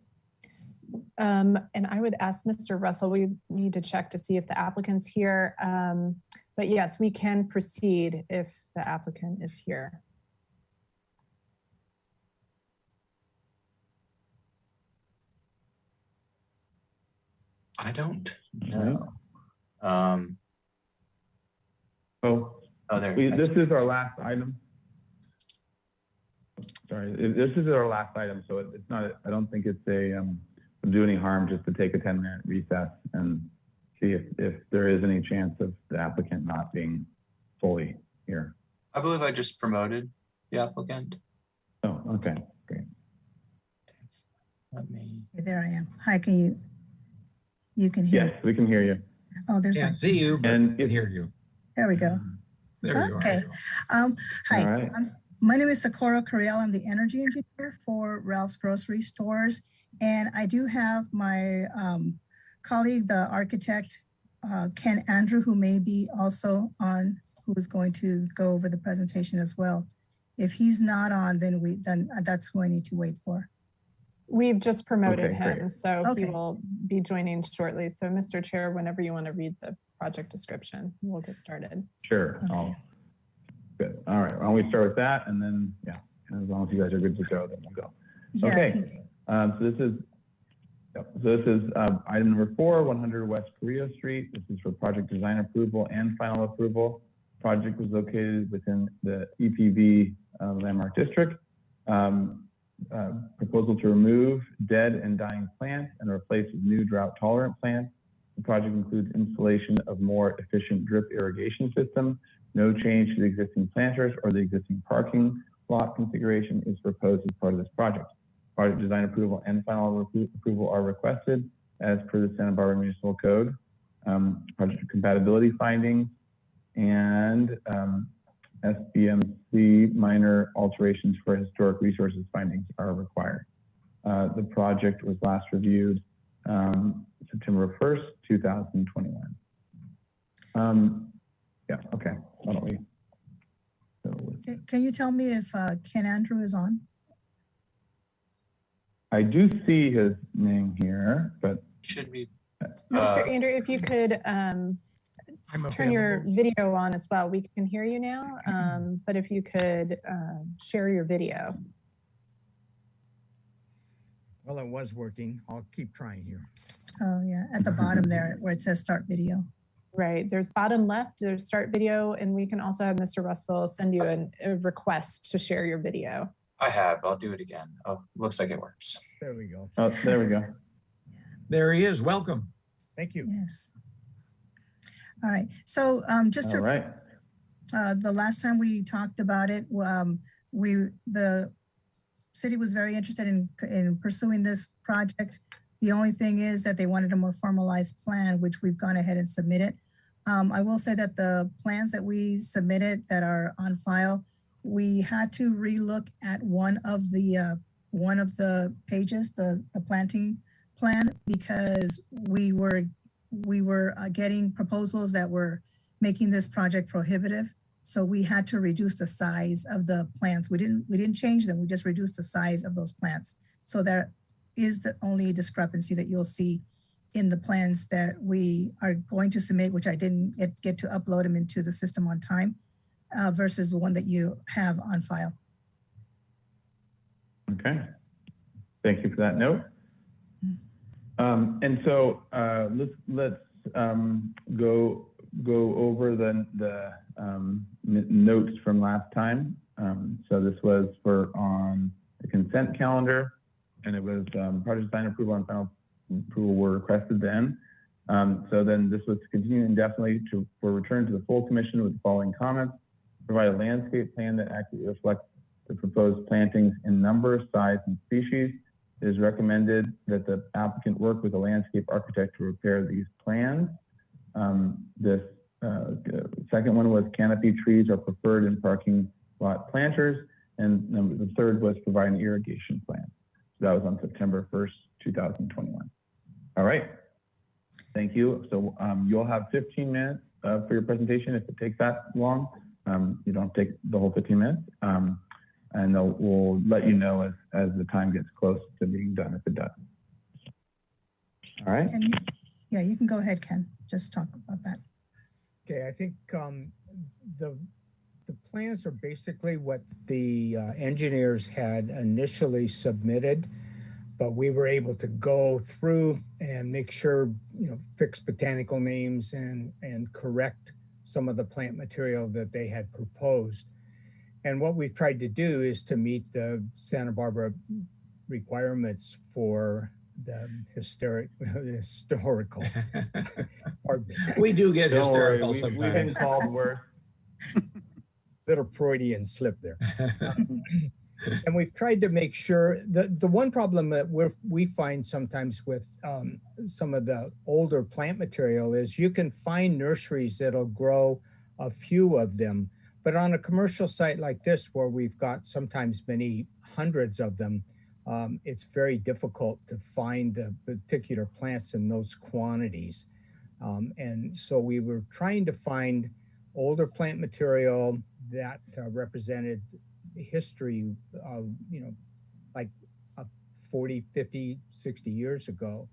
And I would ask Mr. Russell, we need to check to see if the applicant's here. But yes, we can proceed if the applicant is here. I don't know. Oh, Oh, there. this is our last item. sorry, this is our last item, so it's not, I don't think it's do any harm just to take a 10-minute recess and see if there is any chance of the applicant not being fully here. I believe I just promoted the applicant. Oh, okay, great. Let me. There I am. Hi, you can hear? Yes, we can hear you. Oh, there's my, Can't see you, but And can hear you. there we go. There you Okay. are. Hi, All right. my name is Socorro Carriel. I'm the energy engineer for Ralph's Grocery Stores. And I do have my colleague, the architect, Ken Andrew, who may be also on, who is going to go over the presentation as well. If he's not on, then that's who I need to wait for. We've just promoted Okay, him, great. so he Okay. will be joining shortly. So Mr. Chair, whenever you want to read the project description, we'll get started. Sure. Okay. Good. All right. Why don't we start with that, and then as long as you guys are good to go, then we'll go. Yeah, Okay. So this is item number 4, 100 West Carrillo Street. This is for project design approval and final approval. Project was located within the EPB landmark district. Proposal to remove dead and dying plants and replace with new drought tolerant plants. The project includes installation of more efficient drip irrigation system. No change to the existing planters or the existing parking lot configuration is proposed as part of this project. Project design approval and final approval are requested as per the Santa Barbara Municipal Code. Project compatibility findings and SBMC minor alterations for historic resources findings are required. The project was last reviewed September 1st, 2021. Okay, why don't we? Can you tell me if Ken Andrew is on? I do see his name here, but Should be. Mr. Andrew, if you could I'm turn your available. video on as well. We can hear you now, but if you could share your video. Well, it was working. I'll keep trying here. Oh yeah, at the bottom there where it says start video. Right, there's bottom left, there's start video, and we can also have Mr. Russell send you a request to share your video. I have. I'll do it again. Oh, looks like it works. There we go. oh, there we go. There he is. Welcome. Thank you. Yes. All right. So just All to right. the last time we talked about it, the city was very interested in pursuing this project. The only thing is that they wanted a more formalized plan, which we've gone ahead and submitted. I will say that the plans that we submitted that are on file, we had to relook at one of the pages, the planting plan, because we were getting proposals that were making this project prohibitive. So we had to reduce the size of the plants. We didn't change them. We just reduced the size of those plants. So that is the only discrepancy that you'll see in the plans that we are going to submit, which I didn't get to upload them into the system on time, versus the one that you have on file. Okay. Thank you for that note. And so let's go over the notes from last time. So this was on the consent calendar, and it was project design approval and final approval were requested then. So then this was to continue indefinitely for return to the full commission with the following comments: provide a landscape plan that accurately reflects the proposed plantings in number, size, and species. It is recommended that the applicant work with a landscape architect to prepare these plans. This second one was canopy trees are preferred in parking lot planters. And the third was provide an irrigation plan. So that was on September 1st, 2021. All right. Thank you. So you'll have 15 minutes for your presentation if it takes that long. You don't take the whole 15 minutes. And we'll let you know as the time gets close to being done, if it does. All right. Yeah, you can go ahead, Ken. Just talk about that. Okay, I think the plans are basically what the engineers had initially submitted, but we were able to go through and make sure, fix botanical names and correct some of the plant material that they had proposed. And what we've tried to do is to meet the Santa Barbara requirements for the historical. Pardon me. We do get Don't worry, hysterical we've been sometimes. called worse. Little Freudian slip there. And we've tried to make sure that the one problem that we find sometimes with some of the older plant material is you can find nurseries that'll grow a few of them, but on a commercial site like this, where we've got sometimes many hundreds of them, it's very difficult to find the particular plants in those quantities. And so we were trying to find older plant material that represented history of, like 40, 50, 60 years ago.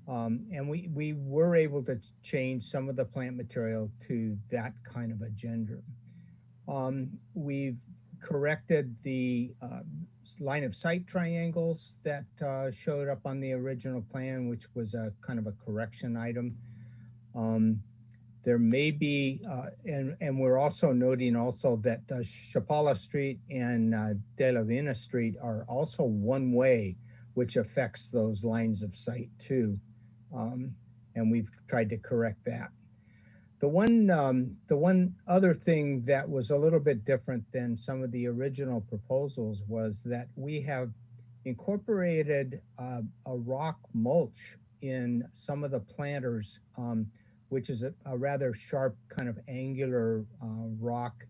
And we were able to change some of the plant material to that kind of a gender. We've corrected the line of sight triangles that showed up on the original plan, which was a kind of a correction item. There may be, and we're also noting also that Chapala Street and De La Vina Street are also one way, which affects those lines of sight too. And we've tried to correct that. The one other thing that was a little bit different than some of the original proposals was that we have incorporated a rock mulch in some of the planters, which is a rather sharp kind of angular rock.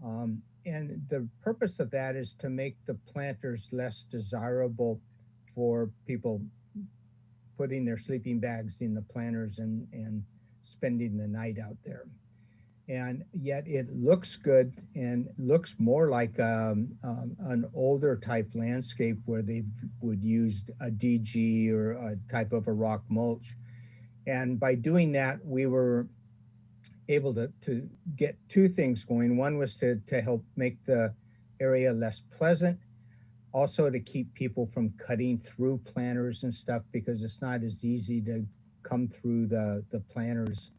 And the purpose of that is to make the planters less desirable for people putting their sleeping bags in the planters and spending the night out there. And yet it looks good and looks more like an older type landscape where they would use a DG or a type of a rock mulch. And by doing that, we were able to get two things going. One was to help make the area less pleasant, also to keep people from cutting through planters and stuff, because it's not as easy to come through the planters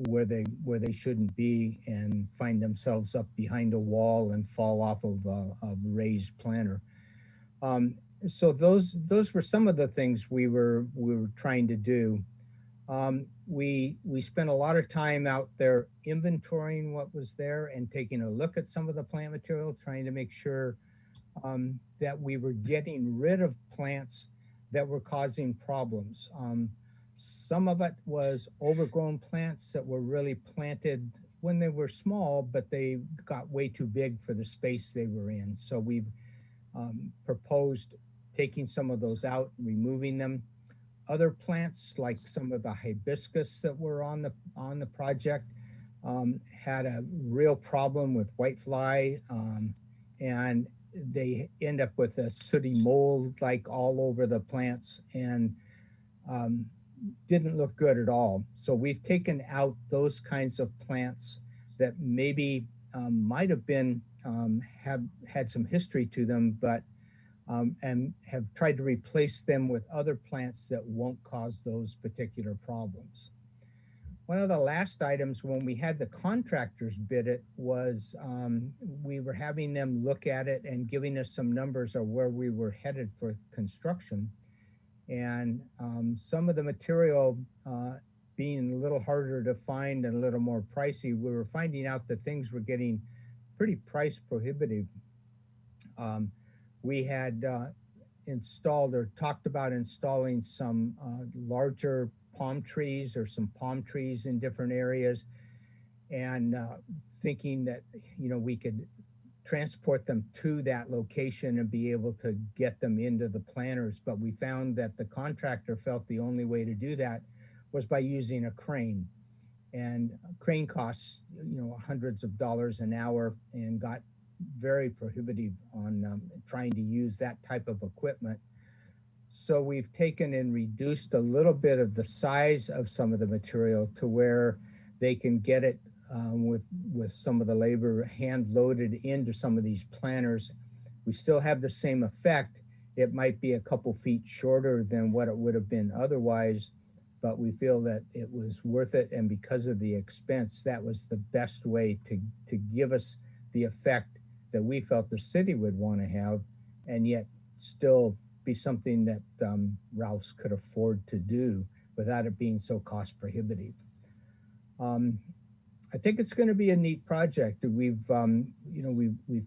where they shouldn't be and find themselves up behind a wall and fall off of a raised planter. So those were some of the things we were trying to do. We spent a lot of time out there inventorying what was there and taking a look at some of the plant material, trying to make sure that we were getting rid of plants that were causing problems. Some of it was overgrown plants that were really planted when they were small, but they got way too big for the space they were in. So we've proposed taking some of those out and removing them. Other plants, like some of the hibiscus that were on the project, had a real problem with whitefly, and they end up with a sooty mold like all over the plants, and didn't look good at all. So we've taken out those kinds of plants that maybe might have been have had some history to them, but and have tried to replace them with other plants that won't cause those particular problems. One of the last items when we had the contractors bid it was we were having them look at it and giving us some numbers of where we were headed for construction. And some of the material being a little harder to find and a little more pricey, we were finding out that things were getting pretty price prohibitive. We had installed or talked about installing some larger palm trees or some palm trees in different areas, and thinking that, you know, we could transport them to that location and be able to get them into the planters. But we found that the contractor felt the only way to do that was by using a crane. And a crane costs, you know, hundreds of dollars an hour, and got very prohibitive on trying to use that type of equipment. So we've taken and reduced a little bit of the size of some of the material to where they can get it with some of the labor hand loaded into some of these planters. We still have the same effect. It might be a couple feet shorter than what it would have been otherwise, but we feel that it was worth it. And because of the expense, that was the best way to give us the effect that we felt the city would want to have, and yet still be something that Ralph's could afford to do without it being so cost prohibitive. I think it's going to be a neat project. We've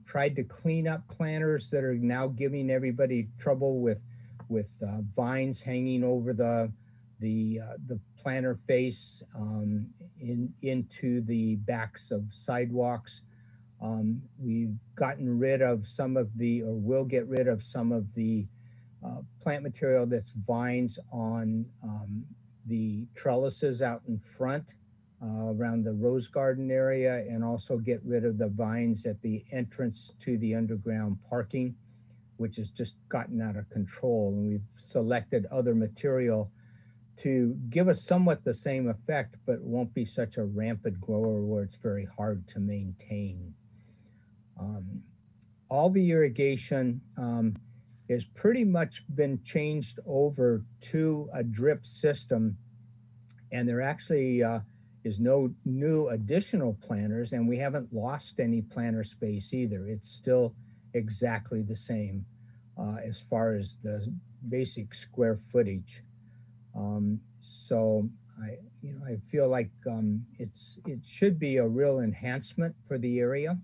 tried to clean up planters that are now giving everybody trouble with vines hanging over the planter face into the backs of sidewalks. We've gotten rid of some of the, or will get rid of some of the plant material that's vines on the trellises out in front around the rose garden area, and also get rid of the vines at the entrance to the underground parking, which has just gotten out of control. And we've selected other material to give us somewhat the same effect, but won't be such a rampant grower where it's very hard to maintain. All the irrigation has pretty much been changed over to a drip system, and there actually is no new additional planters, and we haven't lost any planter space either. It's still exactly the same as far as the basic square footage. So I feel like it should be a real enhancement for the area,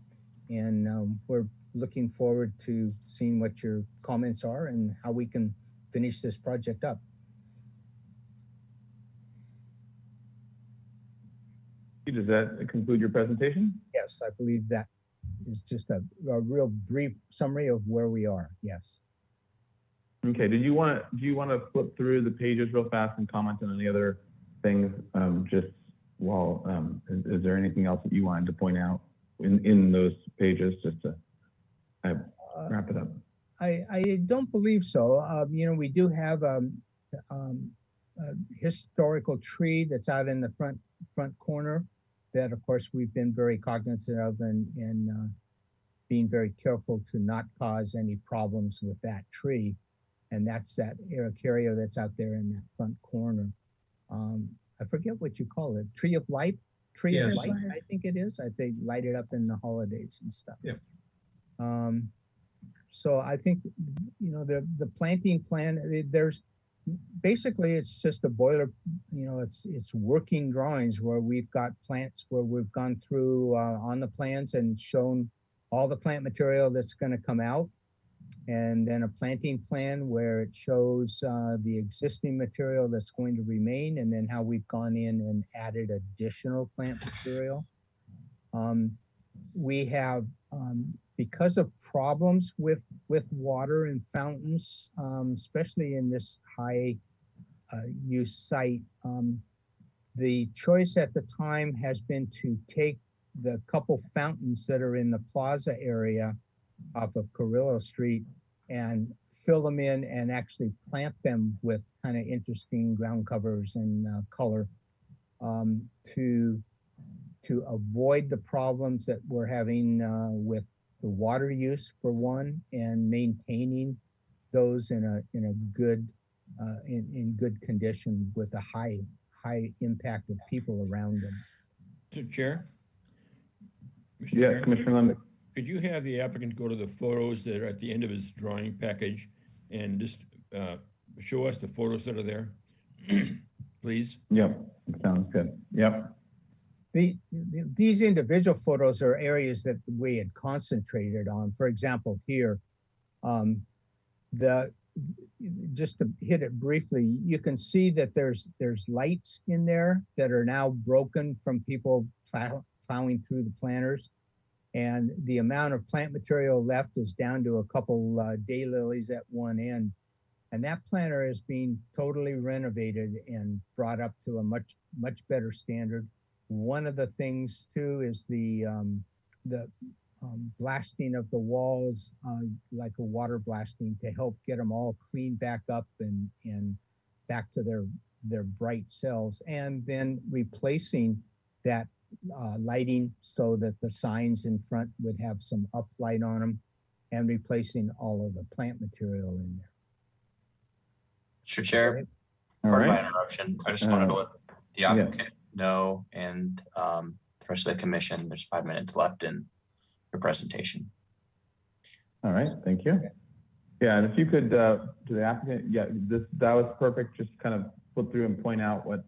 and we're looking forward to seeing what your comments are and how we can finish this project up. Does that conclude your presentation? Yes, I believe that is just a real brief summary of where we are. Yes. Okay. Do you want to flip through the pages real fast and comment on any other things? Just while is there anything else that you wanted to point out in those pages, just to wrap it up? I don't believe so. We do have a historical tree that's out in the front corner that, of course, we've been very cognizant of and being very careful to not cause any problems with that tree. And that's that area that's out there in that front corner. I forget what you call it. Tree of light? Tree of light, I think it is. I think light it up in the holidays and stuff. Yeah. So I think, the planting plan, there's basically, it's just a boiler, it's working drawings where we've got plants where we've gone through on the plans and shown all the plant material that's going to come out. And then a planting plan where it shows the existing material that's going to remain, and then how we've gone in and added additional plant material. We have, because of problems with water and fountains, especially in this high use site, the choice at the time has been to take the couple fountains that are in the plaza area off of Carrillo Street and fill them in and actually plant them with kind of interesting ground covers and color to avoid the problems that we're having with the water use for one, and maintaining those in a good in good condition with a high impact of people around them. Mr. Chair? Yes, Commissioner Lembeck. Could you have the applicant go to the photos that are at the end of his drawing package and just show us the photos that are there, please? Yep, sounds good. Yep. These individual photos are areas that we had concentrated on. For example, here, just to hit it briefly, you can see that there's lights in there that are now broken from people plowing through the planters. And the amount of plant material left is down to a couple daylilies at one end. And that planter is being totally renovated and brought up to a much better standard. One of the things too is the blasting of the walls, like a water blasting, to help get them all cleaned back up and back to their bright selves, and then replacing that lighting so that the signs in front would have some uplight on them, and replacing all of the plant material in there. Mr. Chair, pardon my interruption. I just wanted to let the applicant know, and the rest of the commission, there's 5 minutes left in your presentation. All right, thank you. Yeah, and if you could, to the applicant, yeah, that was perfect. Just kind of flip through and point out what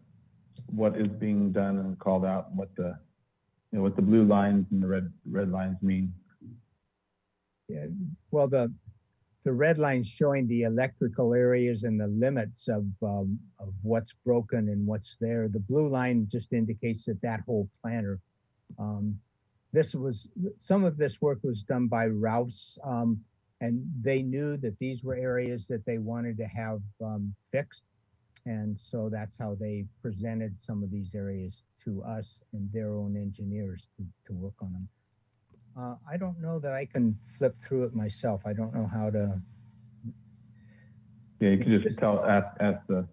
is being done and called out, and what the blue lines and the red lines mean. Yeah, well, the red line showing the electrical areas and the limits of what's broken and what's there. The blue line just indicates that whole planter. Some of this work was done by Rouse, and they knew that these were areas that they wanted to have fixed. And so that's how they presented some of these areas to us and their own engineers to work on them. I don't know that I can flip through it myself. I don't know how to. Yeah, you can just ask the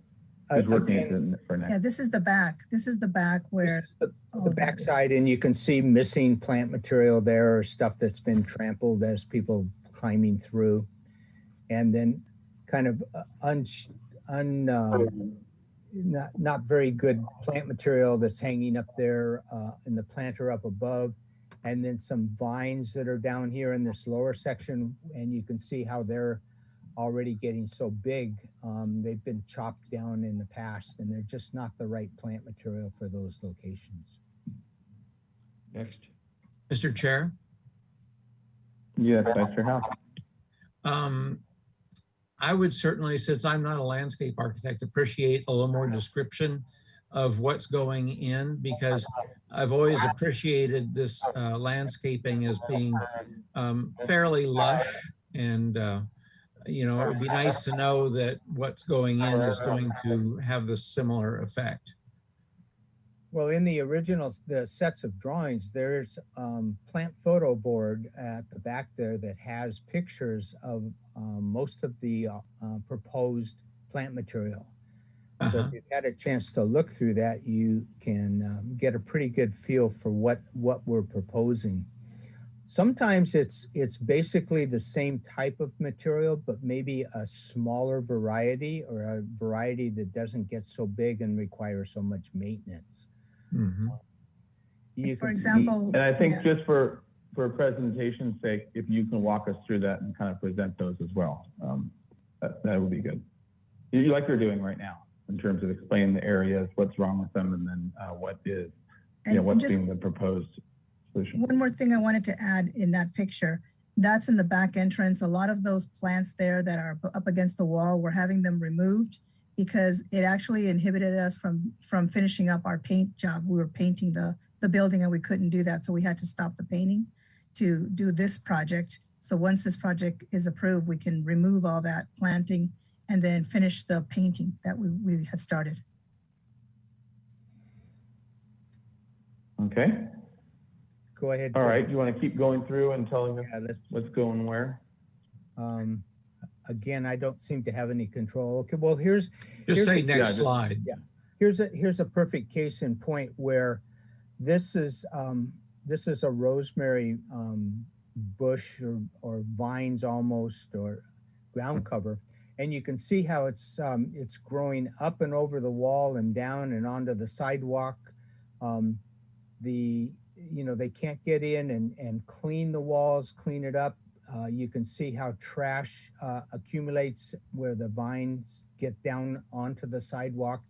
who's working it for now. Yeah, this is the back. This is the back where the back side, and you can see missing plant material there, or stuff that's been trampled as people climbing through, and then kind of not very good plant material that's hanging up there in the planter up above, and then some vines that are down here in this lower section, and you can see how they're already getting so big. They've been chopped down in the past, and they're just not the right plant material for those locations. Next. Mr. Chair? Yes, Vice Chair Howe. I would certainly, since I'm not a landscape architect, appreciate a little more description of what's going in, because I've always appreciated this landscaping as being fairly lush, and you know, it would be nice to know that what's going in is going to have the similar effect. Well, in the the sets of drawings, there's plant photo board at the back there that has pictures of most of the proposed plant material. So if you've had a chance to look through that, you can get a pretty good feel for what we're proposing. Sometimes it's basically the same type of material, but maybe a smaller variety, or a variety that doesn't get so big and require so much maintenance. For example, and I think just for presentation's sake, if you can walk us through that and kind of present those as well, that would be good. You like you're doing right now in terms of explaining the areas, what's wrong with them, and then what is, what's being the proposed solution. One more thing I wanted to add in that picture, that's in the back entrance. A lot of those plants there that are up against the wall, we're having them removed because it actually inhibited us from finishing up our paint job. We were painting the building and we couldn't do that. So we had to stop the painting to do this project. So once this project is approved, we can remove all that planting and then finish the painting that we had started. Okay. Go ahead. All right. You want to keep going through and telling us what's going where? Again, I don't seem to have any control. Okay, well, here's say next slide. Yeah, here's a perfect case in point where this is a rosemary bush or vines almost, or ground cover, and you can see how it's growing up and over the wall and down and onto the sidewalk. They can't get in and clean the walls, clean it up. You can see how trash accumulates where the vines get down onto the sidewalk.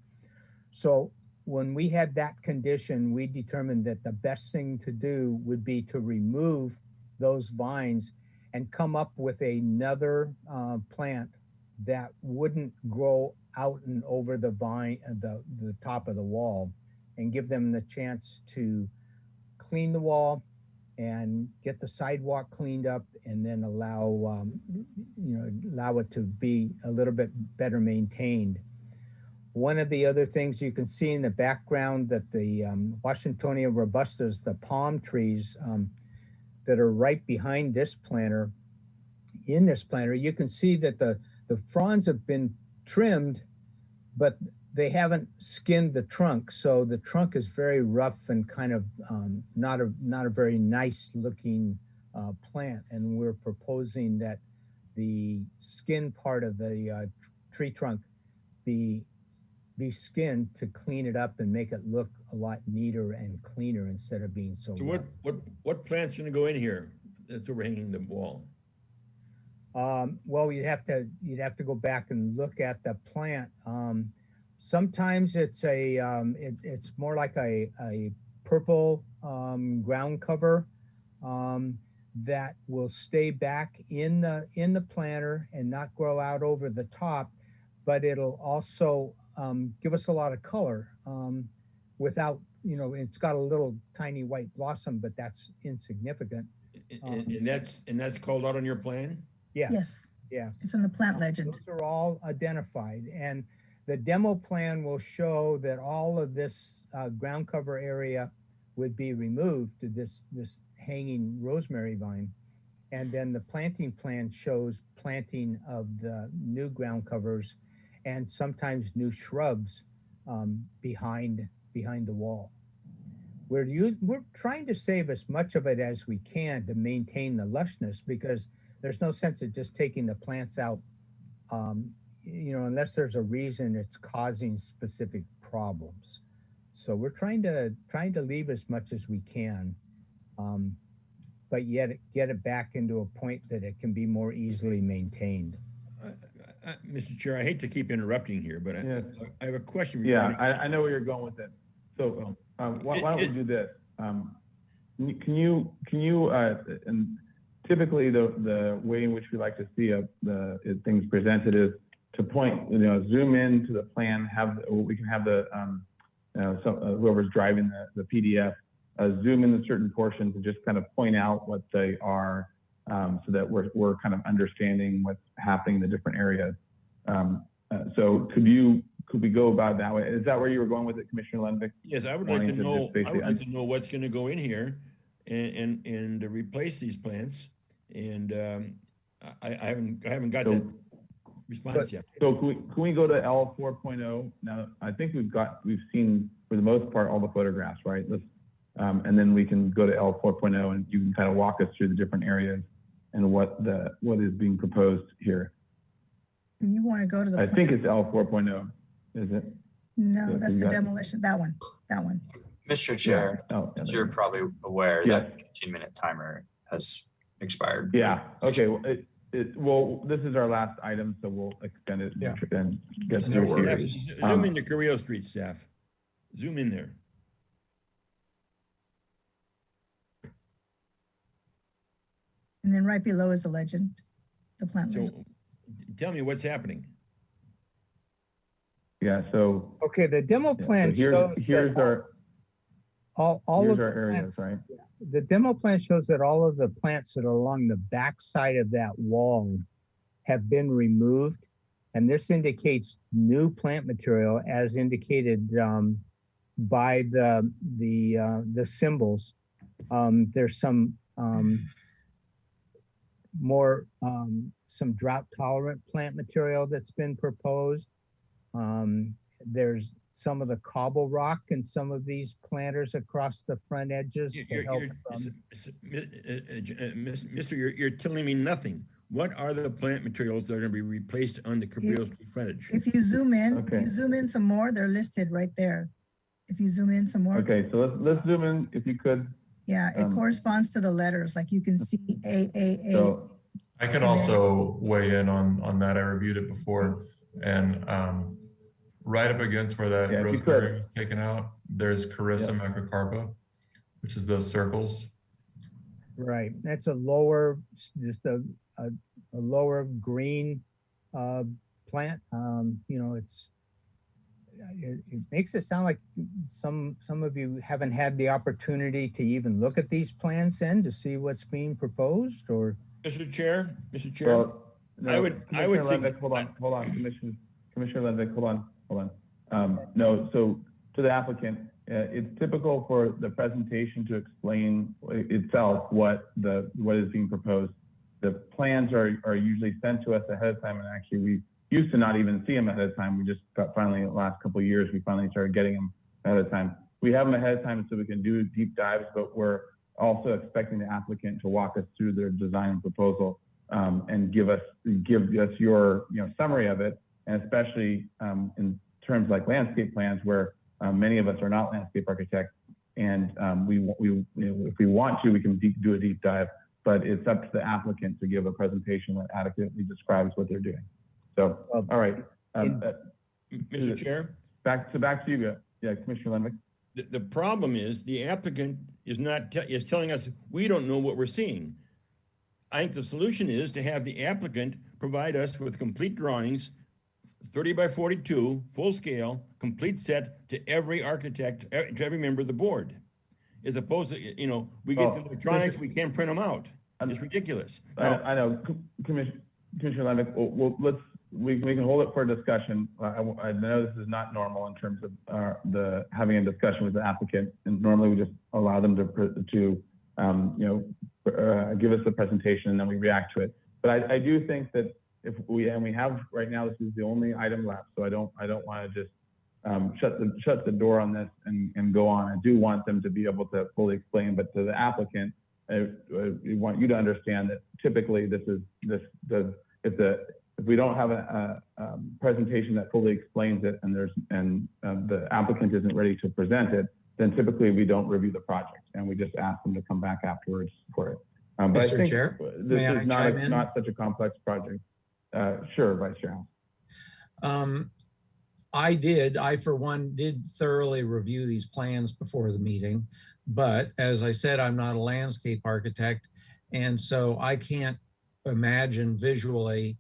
So when we had that condition, we determined that the best thing to do would be to remove those vines and come up with another plant that wouldn't grow out and over the vine, the top of the wall, and give them the chance to clean the wall and get the sidewalk cleaned up, and then allow it to be a little bit better maintained. One of the other things you can see in the background, that the Washingtonia robustas, the palm trees that are right behind this planter, you can see that the fronds have been trimmed, but they haven't skinned the trunk. So the trunk is very rough and kind of not a very nice looking plant. And we're proposing that the skin part of the tree trunk be skinned to clean it up and make it look a lot neater and cleaner instead of being so rough. What plant's gonna go in here that's overhanging the wall? Well, you'd have to go back and look at the plant. Sometimes it's it's more like a purple ground cover that will stay back in the planter and not grow out over the top, but it'll also give us a lot of color without, it's got a little tiny white blossom, but that's insignificant. And that's called out on your plan? Yes. Yes. It's in the plant legend. Those are all identified, and the demo plan will show that all of this ground cover area would be removed to this hanging rosemary vine. And then the planting plan shows planting of the new ground covers and sometimes new shrubs behind the wall. We're trying to save as much of it as we can to maintain the lushness, because there's no sense of just taking the plants out, unless there's a reason it's causing specific problems. So we're trying to leave as much as we can, but yet get it back into a point that it can be more easily maintained. Mr. Chair, I hate to keep interrupting here, but Yeah. I have a question. Yeah, I know where you're going with it. So why don't we do this? Can you and typically the way in which we like to see things presented is to point, zoom in to the plan, we can have the whoever's driving the PDF zoom in a certain portion to just kind of point out what they are, so that we're kind of understanding what's happening in the different areas. So could we go about that way? Is that where you were going with it, Commissioner Lenvik? Yes, I would like to know. I would like to know what's going to go in here and replace these plants. And I haven't got that response yet. So can we go to L 4.0 now? I think we've seen for the most part all the photographs, right? And then we can go to L 4.0 and you can kind of walk us through the different areas and what is being proposed here. And you want to go to the. I think it's L 4.0, is it? No, that's the demolition. That one. Mr. Chair, you're probably aware that the 15-minute timer has expired. Yeah. Okay. Well, this is our last item, so we'll extend it and get through here. Zoom into Carrillo Street, staff. Zoom in there. And then right below is the legend, the plant legend. Tell me what's happening. Yeah. So. Okay, the demo plan shows here's our areas, right? The demo plan shows that all of the plants that are along the back side of that wall have been removed. And this indicates new plant material as indicated by the symbols. There's some more, some drought tolerant plant material that's been proposed. There's some of the cobble rock and some of these planters across the front edges. Mister, you're telling me nothing. What are the plant materials that are going to be replaced on the Cabrillo Street frontage? If you zoom in, some more, they're listed right there. If you zoom in some more. Okay, so let's zoom in if you could. Yeah, it corresponds to the letters, like you can see AAA. So I can also weigh in on that. I reviewed it before, and right up against where that rosemary was taken out, there's Carissa macrocarpa, which is those circles. Right, that's a lower, just a lower green plant. It makes it sound like some of you haven't had the opportunity to even look at these plans then to see what's being proposed, or. Mr. Chair, well, no, I would think. Lenvik, hold on, Commissioner Lenvik, hold on. No, so to the applicant, it's typical for the presentation to explain itself what is being proposed. The plans are usually sent to us ahead of time, and actually we used to not even see them ahead of time. We just got finally in the last couple of years, we finally started getting them ahead of time. We have them ahead of time so we can do deep dives, but we're also expecting the applicant to walk us through their design and proposal and give us your summary of it, and especially in terms like landscape plans, where many of us are not landscape architects, and if we want to, we can do a deep dive. but it's up to the applicant to give a presentation that adequately describes what they're doing. So, all right. Mr. Chair? Back to you, Commissioner Lenvick. The problem is the applicant is is telling us we don't know what we're seeing. I think the solution is to have the applicant provide us with complete drawings, 30 by 42, full scale, complete set to every architect, to every member of the board. As opposed to, you know, we get the electronics, we can't print them out. It's ridiculous. I know, Commissioner Lenvick, we can hold it for a discussion. I know this is not normal in terms of having a discussion with the applicant, and normally we just allow them to give us the presentation and then we react to it. But I do think that if we have right now, this is the only item left, so I don't want to just shut the door on this and go on. I do want them to be able to fully explain, but to the applicant, we want you to understand that typically if we don't have a presentation that fully explains it and the applicant isn't ready to present it, then typically we don't review the project and we just ask them to come back afterwards for it. But I think this is not such a complex project. Sure, Vice Chair. I for one did thoroughly review these plans before the meeting, but as I said, I'm not a landscape architect, and so I can't imagine visually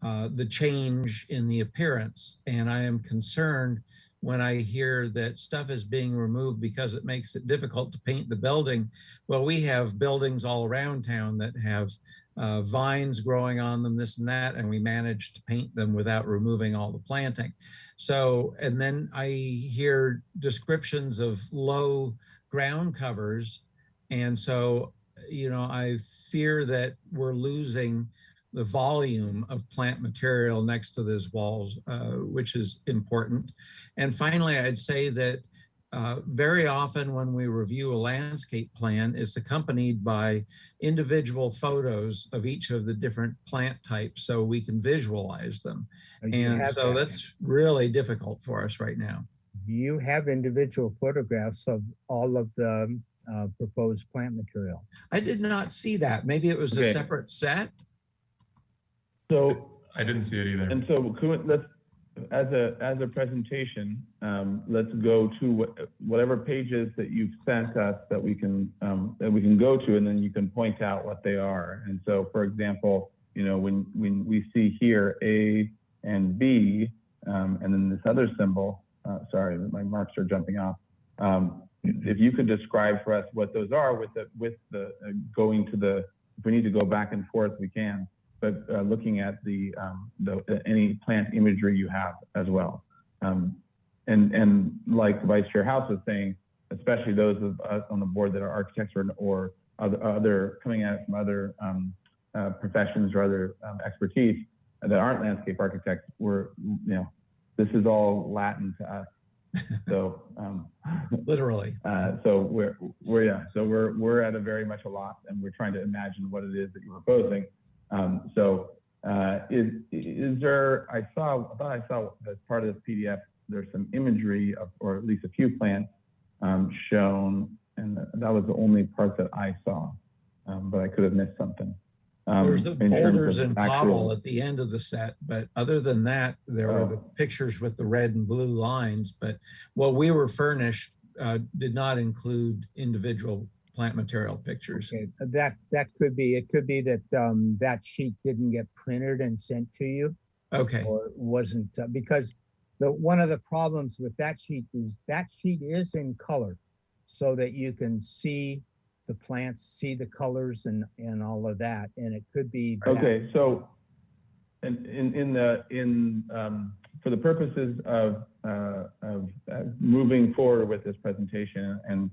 the change in the appearance. And I am concerned when I hear that stuff is being removed because it makes it difficult to paint the building. Well, we have buildings all around town that have vines growing on them, this and that, and we managed to paint them without removing all the planting. So, and then I hear descriptions of low ground covers. And so, you know, I fear that we're losing the volume of plant material next to these walls, which is important. And finally, I'd say that very often when we review a landscape plan, it's accompanied by individual photos of each of the different plant types so we can visualize them. And so that's really difficult for us right now. You have individual photographs of all of the proposed plant material. I did not see that. Maybe it was a separate set. So I didn't see it either. And so let's, as a presentation, let's go to whatever pages that you've sent us that we can go to, and then you can point out what they are. And so, for example, you know, when we see here A and B, and then this other symbol. Sorry, my marks are jumping off. If you could describe for us what those are with the going to the, if we need to go back and forth, we can. But looking at any plant imagery you have as well. And like Vice Chair House was saying, especially those of us on the board that are architects or other coming at it from other professions or other expertise that aren't landscape architects, this is all Latin to us. So literally. So we're at a very much a loss, and we're trying to imagine what it is that you're proposing. Is there, I thought I saw as part of this PDF, there's some imagery of, or at least a few plants shown, and that was the only part that I saw, but I could have missed something. There's the boulders and cobble at the end of the set, but other than that, there were the pictures with the red and blue lines, but what we were furnished did not include individual plant material pictures. Okay. That could be, it could be that that sheet didn't get printed and sent to you. Okay. Or wasn't, because one of the problems with that sheet is in color so that you can see the plants, see the colors and all of that. And it could be. Okay. So for the purposes of moving forward with this presentation, and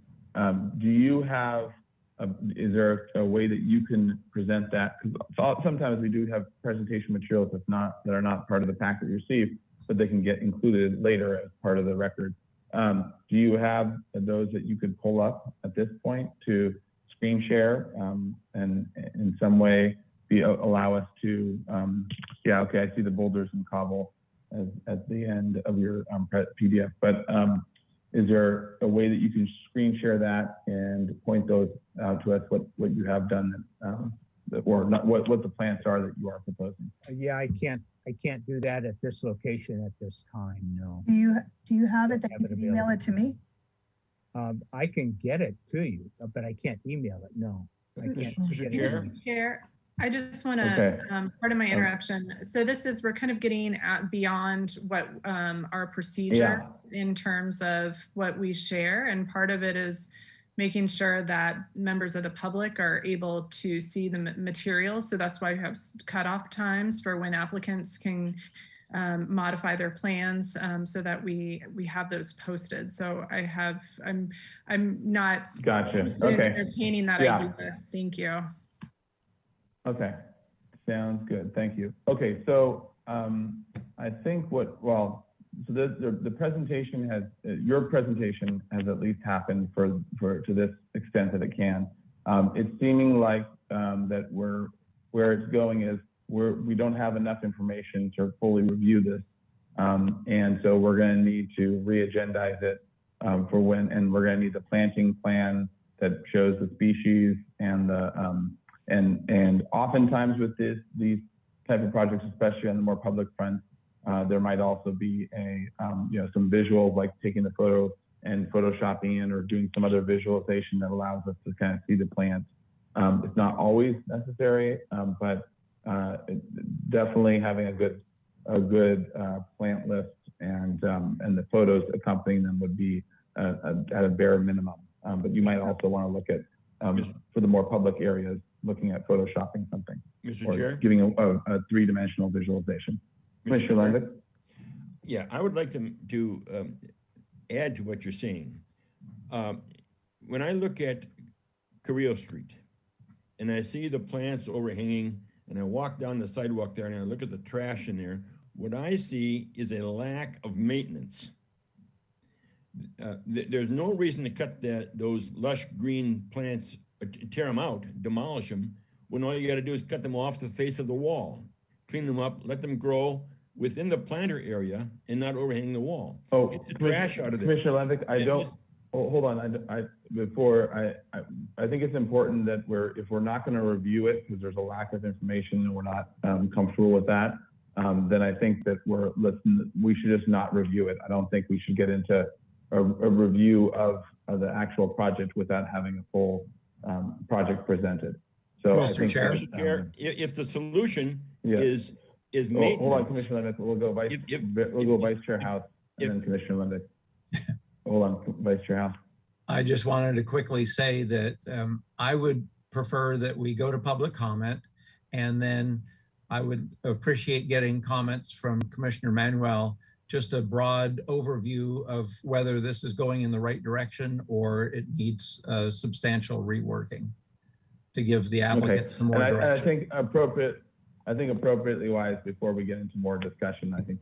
do you have, is there a way that you can present that? Because sometimes we do have presentation materials that are not part of the packet you receive, but they can get included later as part of the record. Do you have those that you could pull up at this point to screen share and in some way allow us to, yeah, okay, I see the boulders and cobble at the end of your PDF, but is there a way that you can screen share that and point those out to us, what you have done, or not, what the plans are that you are proposing? Yeah, I can't do that at this location at this time, no. Do you have it that you can email it to me? I can get it to you, but I can't email it, no. I can't. Mr. Chair? Chair, I just want to, Okay. Pardon my interruption. So this is, we're kind of getting at beyond what our procedures in terms of what we share. And part of it is making sure that members of the public are able to see the materials. So that's why we have cutoff times for when applicants can modify their plans so that we have those posted. So I'm not entertaining that idea. Thank you. Okay, sounds good. Thank you. Okay, so I think the presentation has, your presentation has at least happened for to this extent that it can. It's seeming like that where it's going is we don't have enough information to fully review this, and so we're going to need to re-agendize it for when, and we're going to need the planting plan that shows the species and the and oftentimes with these type of projects, especially on the more public front, there might also be a some visuals, like taking the photo and photoshopping in, or doing some other visualization that allows us to kind of see the plants. It's not always necessary, but definitely having a good plant list and the photos accompanying them would be at a bare minimum. But you might also want to look at for the more public areas, looking at photoshopping something, Mr. Chair? giving a three-dimensional visualization. Commissioner Lendick? Yeah, I would like to add to what you're saying. When I look at Carrillo Street and I see the plants overhanging and I walk down the sidewalk there and I look at the trash in there, what I see is a lack of maintenance. There's no reason to cut those lush green plants, tear them out, demolish them, when all you got to do is cut them off the face of the wall, clean them up, let them grow within the planter area and not overhang the wall. Oh, get the trash out of there. Commissioner Lendick, hold on. I think it's important that if we're not going to review it because there's a lack of information and we're not comfortable with that, then I think that we should just not review it. I don't think we should get into a review of the actual project without having a full project presented. So I think Mr. Chair, if the solution is maintenance. Hold on, Commissioner Lendick. We'll go Vice Chair House and then Commissioner Lendick. Hold on, Vice Chair House. I just wanted to quickly say that I would prefer that we go to public comment, and then I would appreciate getting comments from Commissioner Manuel, just a broad overview of whether this is going in the right direction or it needs substantial reworking to give the applicant some more direction. I think appropriately wise, before we get into more discussion, I think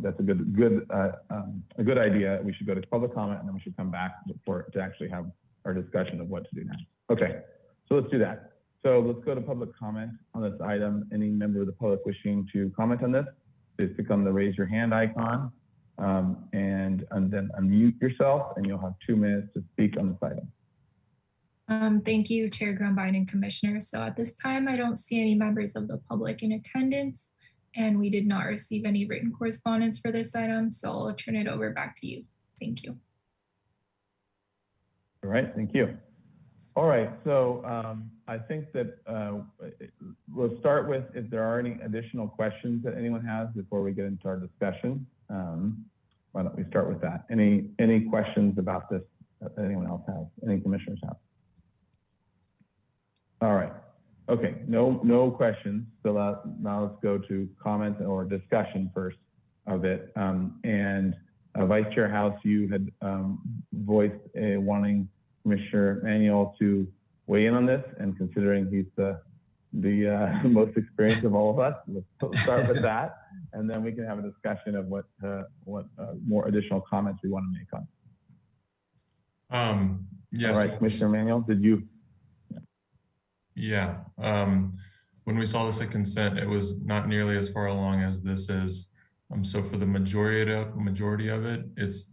that's a good idea. We should go to public comment and then we should come back to actually have our discussion of what to do next. Okay, so let's do that. So let's go to public comment on this item. Any member of the public wishing to comment on this, please click on the raise your hand icon and then unmute yourself, and you'll have 2 minutes to speak on this item. Thank you, Chair Grumbine and Commissioners. So at this time, I don't see any members of the public in attendance, and we did not receive any written correspondence for this item, so I'll turn it over back to you. Thank you. All right, thank you. All right, so I think that we'll start with if there are any additional questions that anyone has before we get into our discussion. Why don't we start with that? Any questions about this that anyone else has, any commissioners have? All right, okay, no questions. So now let's go to comment or discussion first of it. And Vice Chair House, you had voiced wanting Commissioner Manuel to weigh in on this, and considering he's the most experienced of all of us, let's start with that, and then we can have a discussion of what more additional comments we want to make on. Yes. All right, Commissioner Manuel, did you? Yeah. When we saw this at consent, it was not nearly as far along as this is. So for the majority of it, it's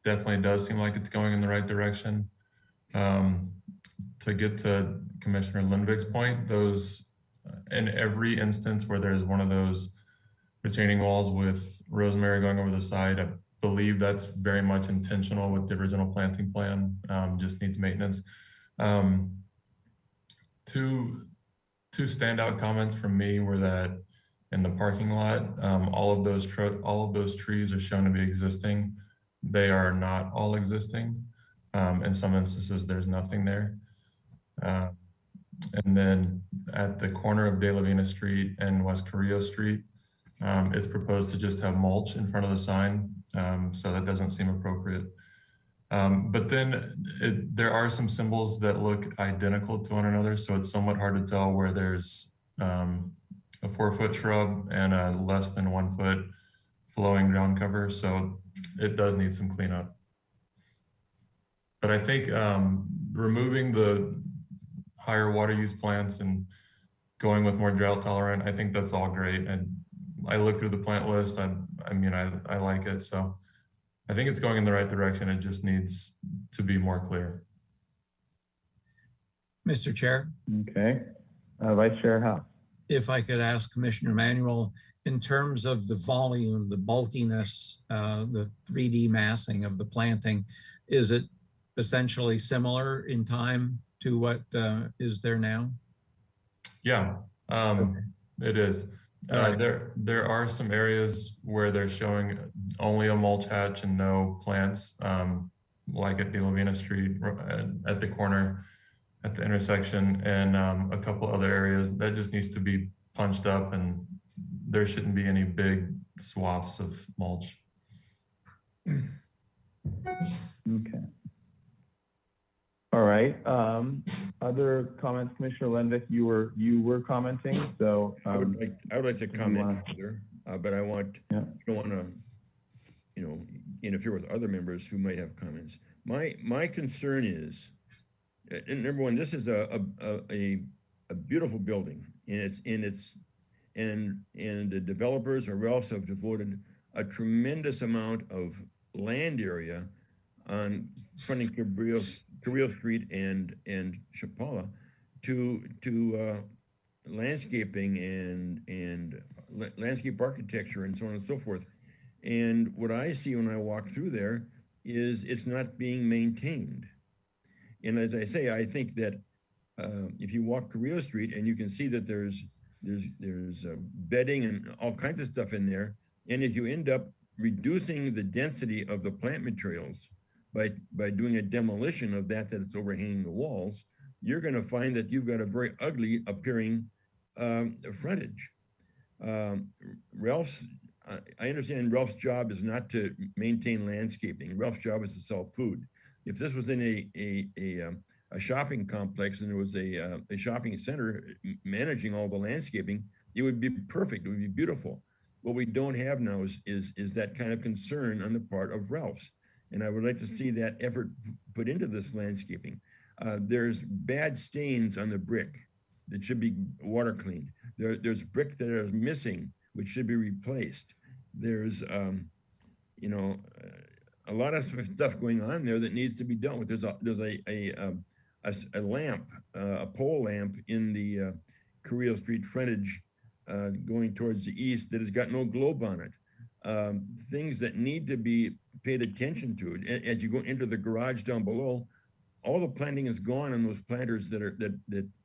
definitely does seem like it's going in the right direction. To get to Commissioner Lindvig's point, those, in every instance where there's one of those retaining walls with rosemary going over the side, I believe that's very much intentional with the original planting plan, just needs maintenance. Two standout comments from me were that in the parking lot, all of those trees are shown to be existing. They are not all existing. In some instances, there's nothing there. And then at the corner of De La Vina Street and West Carrillo Street, it's proposed to just have mulch in front of the sign. So that doesn't seem appropriate. But then there are some symbols that look identical to one another. So it's somewhat hard to tell where there's a 4-foot shrub and a less than 1 foot flowing ground cover. So it does need some cleanup. But I think removing the higher water use plants and going with more drought tolerant, I think that's all great. And I looked through the plant list. I mean, I like it. So I think it's going in the right direction. It just needs to be more clear. Mr. Chair. Okay. Vice Chair Howe. If I could ask Commissioner Manuel, in terms of the volume, the bulkiness, the 3D massing of the planting, is it essentially similar in time to what is there now? Yeah, it is. There are some areas where they're showing only a mulch hatch and no plants, like at De La Vina Street at the corner, at the intersection, and a couple other areas that just needs to be punched up, and there shouldn't be any big swaths of mulch. Okay. All right. Other comments, Commissioner Lenvick, you were commenting, so I would like to comment further, but I don't want to, interfere with other members who might have comments. My concern is, and number one, this is a beautiful building, and the developers or Ralphs have devoted a tremendous amount of land area on fronting Carrillo Street and Chapala to landscaping and landscape architecture and so on and so forth. And what I see when I walk through there is it's not being maintained. And as I say, I think that if you walk Carrillo Street and you can see that there's bedding and all kinds of stuff in there, and if you end up reducing the density of the plant materials by doing a demolition of that's overhanging the walls, you're going to find that you've got a very ugly appearing frontage. Ralph's, I understand Ralph's job is not to maintain landscaping. Ralph's job is to sell food. If this was in a shopping complex and there was a shopping center managing all the landscaping, it would be perfect. It would be beautiful. What we don't have now is that kind of concern on the part of Ralph's. And I would like to see that effort put into this landscaping. There's bad stains on the brick that should be water cleaned. There's brick that are missing, which should be replaced. There's, a lot of stuff going on there that needs to be dealt with. There's a lamp, a pole lamp in the Carrillo Street frontage going towards the east that has got no globe on it. Things that need to be paid attention to. As you go into the garage down below, all the planting is gone on those planters that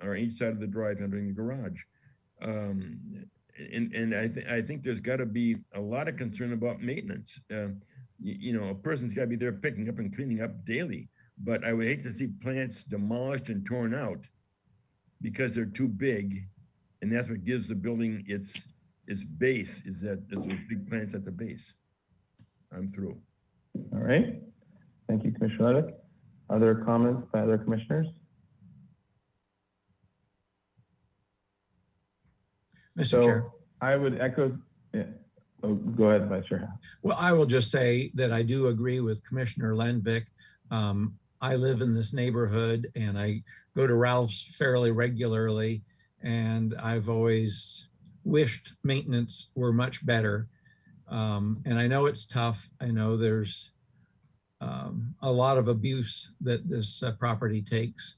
are each side of the drive entering the garage. And I think there's got to be a lot of concern about maintenance. A person's got to be there picking up and cleaning up daily. But I would hate to see plants demolished and torn out because they're too big, and that's what gives the building its base. Is that there's those big plants at the base. I'm through. All right. Thank you, Commissioner Levick. Other comments by other commissioners? Mr. Chair. I would echo, yeah. Oh, go ahead, Vice Chair. Well, I will just say that I do agree with Commissioner Lenvick. I live in this neighborhood and I go to Ralph's fairly regularly, and I've always wished maintenance were much better. And I know it's tough. I know there's a lot of abuse that this property takes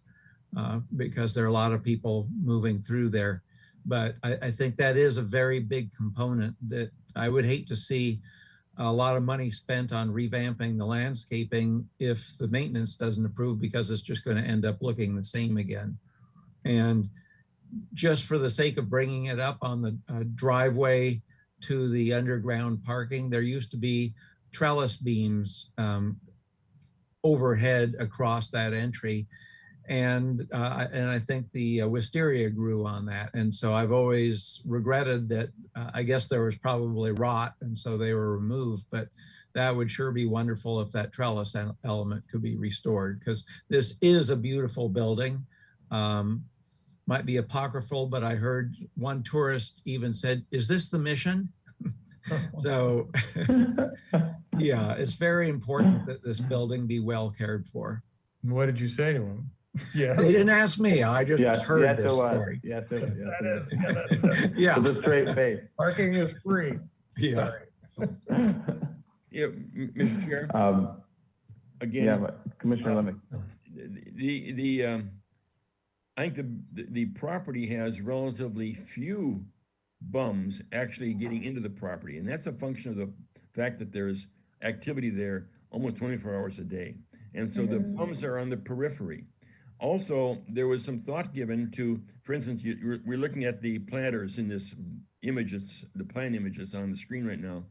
because there are a lot of people moving through there. But I think that is a very big component that I would hate to see a lot of money spent on revamping the landscaping if the maintenance doesn't improve, because it's just going to end up looking the same again. And just for the sake of bringing it up, on the driveway to the underground parking, there used to be trellis beams overhead across that entry. And I think the wisteria grew on that. And so I've always regretted that. I guess there was probably rot, and so they were removed. But that would sure be wonderful if that trellis element could be restored, because this is a beautiful building. Might be apocryphal, but I heard one tourist even said, "Is this the mission?" So yeah, it's very important that this building be well cared for. What did you say to him? Yeah. They didn't ask me. I just heard this story. Yes, it was. Yeah. With a straight face. Parking is free. Yeah. Sorry. Yeah, Mr. Chair. Again, yeah, Commissioner Lemon. I think the property has relatively few bums actually getting into the property, and that's a function of the fact that there's activity there almost 24 hours a day, and so the bums are on the periphery. Also, there was some thought given to, for instance, we're looking at the planters in this images, the plan images on the screen right now,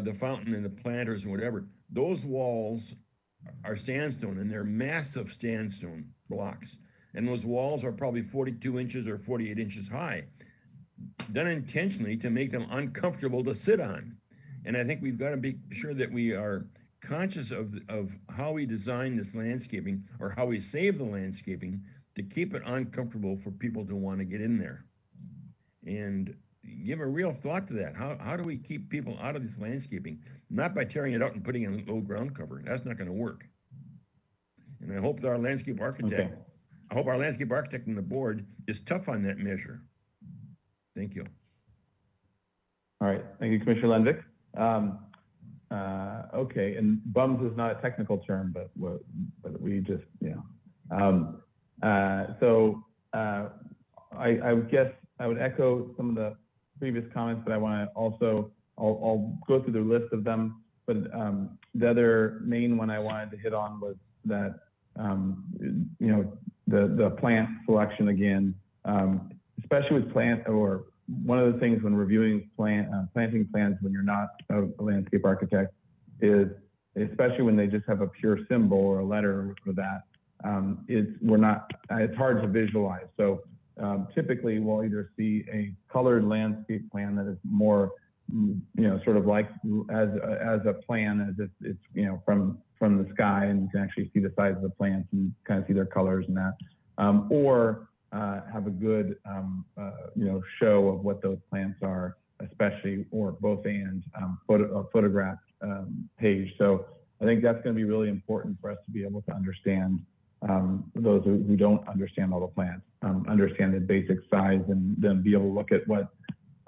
the fountain and the planters and whatever. Those walls are sandstone, and they're massive sandstone blocks. And those walls are probably 42 inches or 48 inches high, done intentionally to make them uncomfortable to sit on. And I think we've got to be sure that we are conscious of how we design this landscaping, or how we save the landscaping, to keep it uncomfortable for people to want to get in there. And give a real thought to that. How do we keep people out of this landscaping? Not by tearing it out and putting in low ground cover. That's not going to work. And I hope that our landscape architect, I hope our landscape architect and the board is tough on that measure. Thank you. All right, thank you, Commissioner Lenvick. Okay, and bums is not a technical term, but we just, I would guess I would echo some of the previous comments, but I want to also, I'll go through the list of them. But the other main one I wanted to hit on was that, the plant selection again, especially with one of the things when reviewing planting plans when you're not a landscape architect is, especially when they just have a pure symbol or a letter for that, it's hard to visualize. So typically we'll either see a colored landscape plan that is more, sort of like as a plan, as if it's, from the sky, and you can actually see the size of the plants and kind of see their colors and that, or have a good, show of what those plants are, especially, or both and photograph page. So I think that's going to be really important for us to be able to understand, those who don't understand all the plants, understand the basic size, and then be able to look at what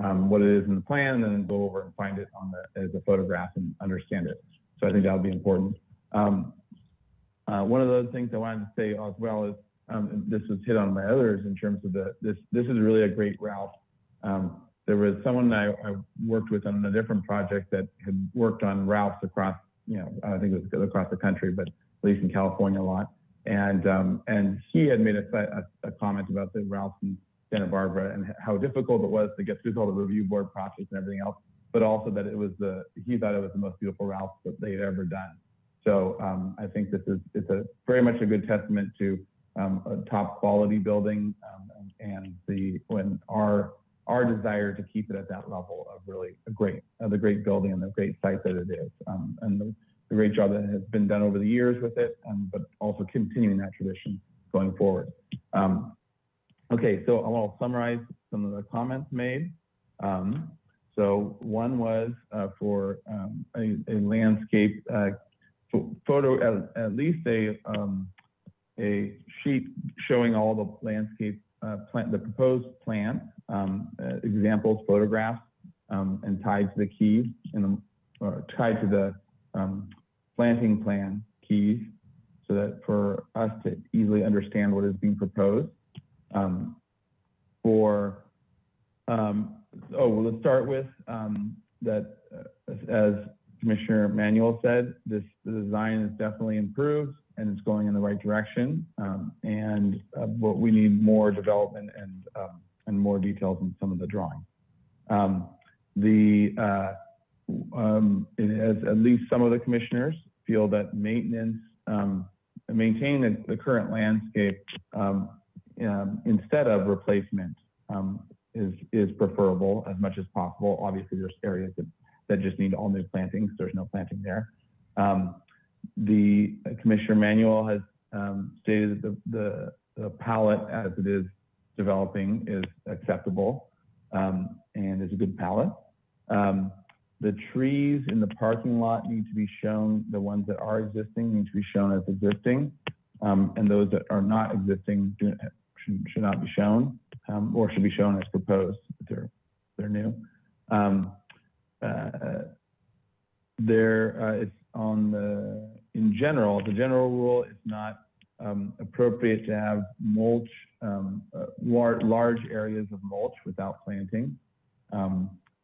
it is in the plan, and then go over and find it as a photograph and understand it. So I think that'll be important. One of the other things I wanted to say as well is, this was hit on by others in terms of this is really a great route. There was someone I worked with on a different project that had worked on routes across, I think it was across the country, but at least in California a lot. And he had made a comment about the routes in Santa Barbara and how difficult it was to get through all the review board process and everything else, but also that he thought it was the most beautiful route that they had ever done. So I think it's a very much a good testament to a top quality building, and our desire to keep it at that level of really the great building and the great site that it is, and the great job that has been done over the years with it, but also continuing that tradition going forward. Okay, so I'll summarize some of the comments made. So one was for a landscape photo, at least a sheet showing all the landscape the proposed plan, examples, photographs, and tied to the key, or tied to the planting plan keys so that for us to easily understand what is being proposed. Let's start with that as Commissioner Manuel said, the design is definitely improved and it's going in the right direction. But we need more development and more details in some of the drawings. As at least some of the commissioners feel that maintaining the current landscape instead of replacement is preferable as much as possible. Obviously, there's areas that just need all new plantings. There's no planting there. The Commissioner Manuel has stated that the palette as it is developing is acceptable and is a good palette. The trees in the parking lot need to be shown, the ones that are existing need to be shown as existing, and those that are not existing should not be shown, or should be shown as proposed if they're new. It's on in general, the general rule, it's not appropriate to have mulch, large areas of mulch without planting.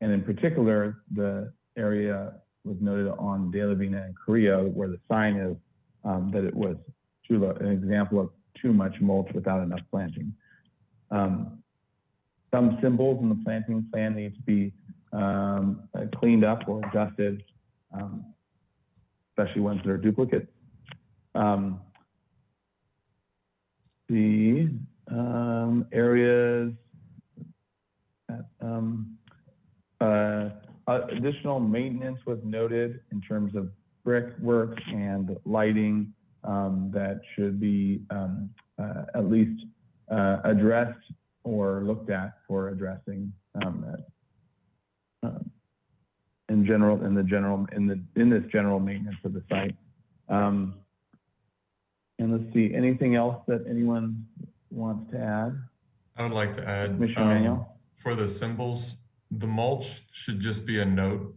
And in particular, the area was noted on De La Vina and Carrillo where the sign is that it was an example of too much mulch without enough planting. Some symbols in the planting plan need to be cleaned up or adjusted, especially ones that are duplicates. The areas additional maintenance was noted in terms of brickwork and lighting that should be at least addressed or looked at for addressing in this general maintenance of the site. And let's see, anything else that anyone wants to add? I would like to add, Commissioner Manuel? For the symbols, the mulch should just be a note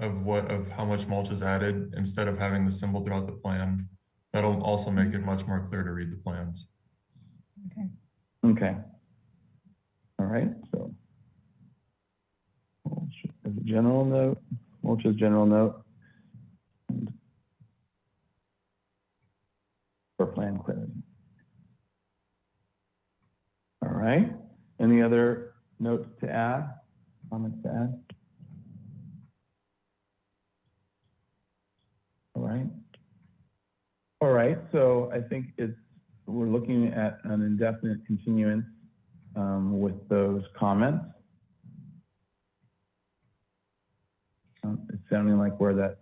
of how much mulch is added instead of having the symbol throughout the plan. That'll also make it much more clear to read the plans. Okay. All right, so mulch is a general note, mulch is general note. For plan clarity. All right, any other notes to add, comments to add? All right, so I think we're looking at an indefinite continuance with those comments. It's sounding like where this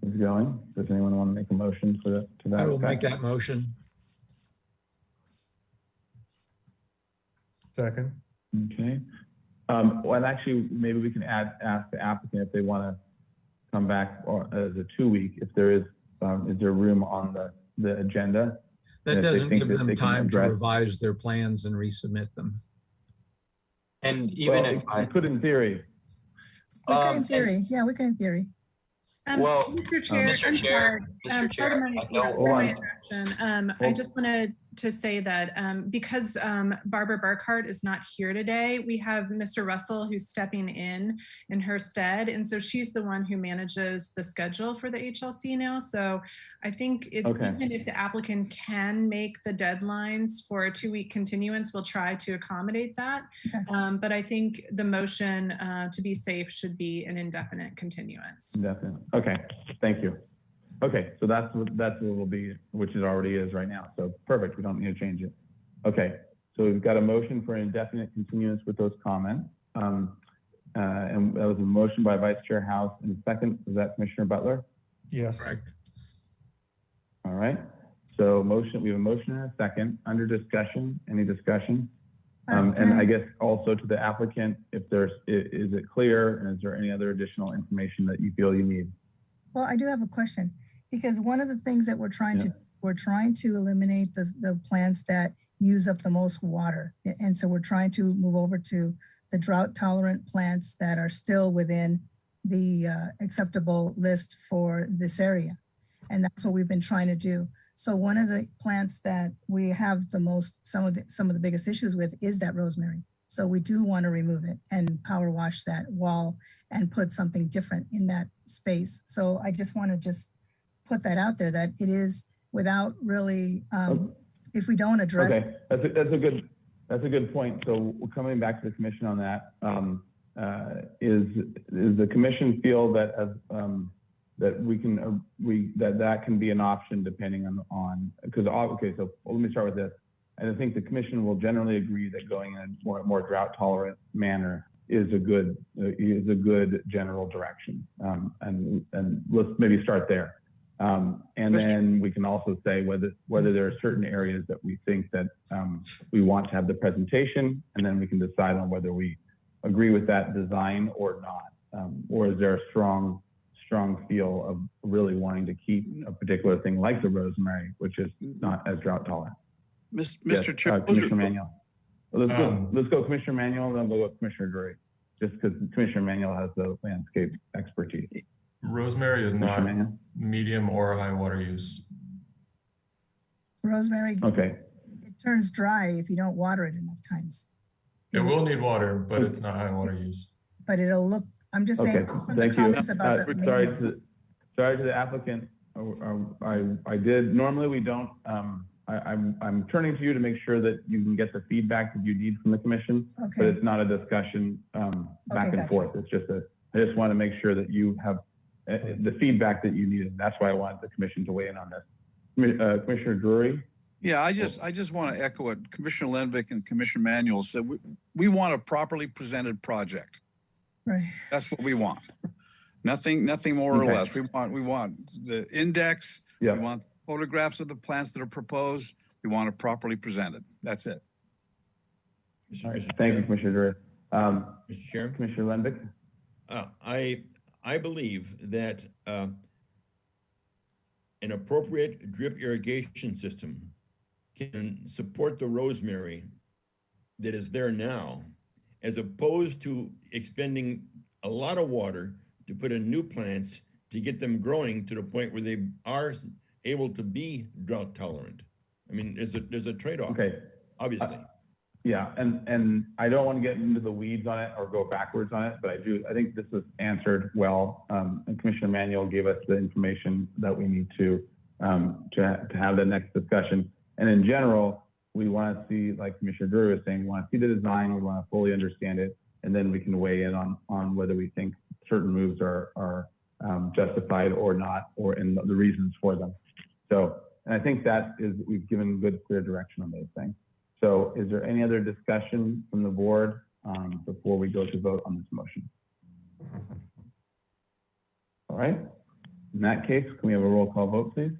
is going. Does anyone want to make a motion to that? I will make that motion. Second. Okay. Well, actually, maybe we can ask the applicant if they want to come back as a 2-week, if there is there room on the agenda? That doesn't give them time to revise their plans and resubmit them. And even if I could in theory. We could in theory. Yeah, we could in theory. Well, Mr. Chair, Mr. Chair, I just wanted to say that because Barbara Burkhart is not here today, we have Mr. Russell who's stepping in her stead. And so she's the one who manages the schedule for the HLC now. So I think even if the applicant can make the deadlines for a 2-week continuance, we'll try to accommodate that. Okay. But I think the motion to be safe should be an indefinite continuance. Indefinite. Okay, thank you. Okay, so that's what it will be, which it already is right now. So perfect, we don't need to change it. Okay, so we've got a motion for an indefinite continuance with those comments. And that was a motion by Vice Chair House, and the second, is that Commissioner Butler? Yes. Correct. All right, so we have a motion and a second. Under discussion, any discussion? And I guess also to the applicant, is it clear, and is there any other additional information that you feel you need? Well, I do have a question, because one of the things that we're trying to eliminate the plants that use up the most water. And so we're trying to move over to the drought tolerant plants that are still within acceptable list for this area. And that's what we've been trying to do. So one of the plants that we have the most, some of the biggest issues with is that rosemary. So we do want to remove it and power wash that wall and put something different in that space. So I just want to put that out there, that it is without really, if we don't address. Okay, that's a good point. So we're coming back to the commission on that. Is the commission feel that that can be an option depending on because okay, so let me start with this. And I think the commission will generally agree that going in a more drought tolerant manner is a good general direction. And let's maybe start there. And then we can also say whether there are certain areas that we think that we want to have the presentation, and then we can decide on whether we agree with that design or not. Or is there a strong feel of really wanting to keep a particular thing like the rosemary, which is not as drought tolerant? Mr. Chair, Commissioner Manuel. Let's go Commissioner Manuel, then we'll go Commissioner Drury, just because Commissioner Manuel has the landscape expertise. Rosemary is not medium or high water use. Rosemary, okay, it turns dry if you don't water it enough times. It will need water, but it's not high water use. But it'll look, I'm just saying, from the comments about the sorry to the applicant. I did, normally we don't, I'm turning to you to make sure that you can get the feedback that you need from the commission, but it's not a discussion back and forth. It's just I just want to make sure that you have the feedback that you need. That's why I wanted the commission to weigh in on this. Commissioner Drury? Yeah, I just want to echo what Commissioner Lenvick and Commissioner Manuel said. We want a properly presented project. Right. That's what we want. Nothing more or less. We want the index. We want photographs of the plants that are proposed. We want it properly presented. That's it. Right. Thank you, Commissioner Drury. Mr. Chair? Commissioner Lenvick? I believe that an appropriate drip irrigation system can support the rosemary that is there now, as opposed to expending a lot of water to put in new plants to get them growing to the point where they are able to be drought tolerant. I mean, there's a trade-off, okay. Obviously. Yeah, and I don't want to get into the weeds on it or go backwards on it, but I think this was answered well. And Commissioner Manuel gave us the information that we need to have the next discussion. And in general, we want to see, like Commissioner Drury was saying, we want to see the design, we want to fully understand it, and then we can weigh in on whether we think certain moves are justified or not, or in the reasons for them. So, and I think that is, we've given good, clear direction on those things. So is there any other discussion from the board before we go to vote on this motion? All right. In that case, can we have a roll call vote, please?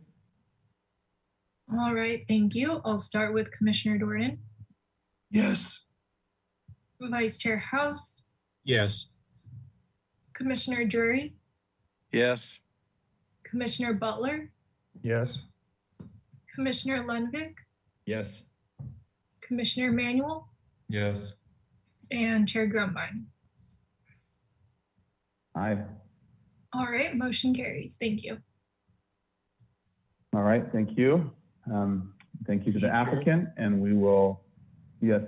All right, thank you. I'll start with Commissioner Dornan. Yes. Vice Chair House. Yes. Commissioner Drury. Yes. Commissioner Butler. Yes. Commissioner Lenvick. Yes. Commissioner Manuel. Yes. And Chair Grumbine. Aye. All right, motion carries. Thank you. All right, thank you. Thank you to the applicant, and we will, yes,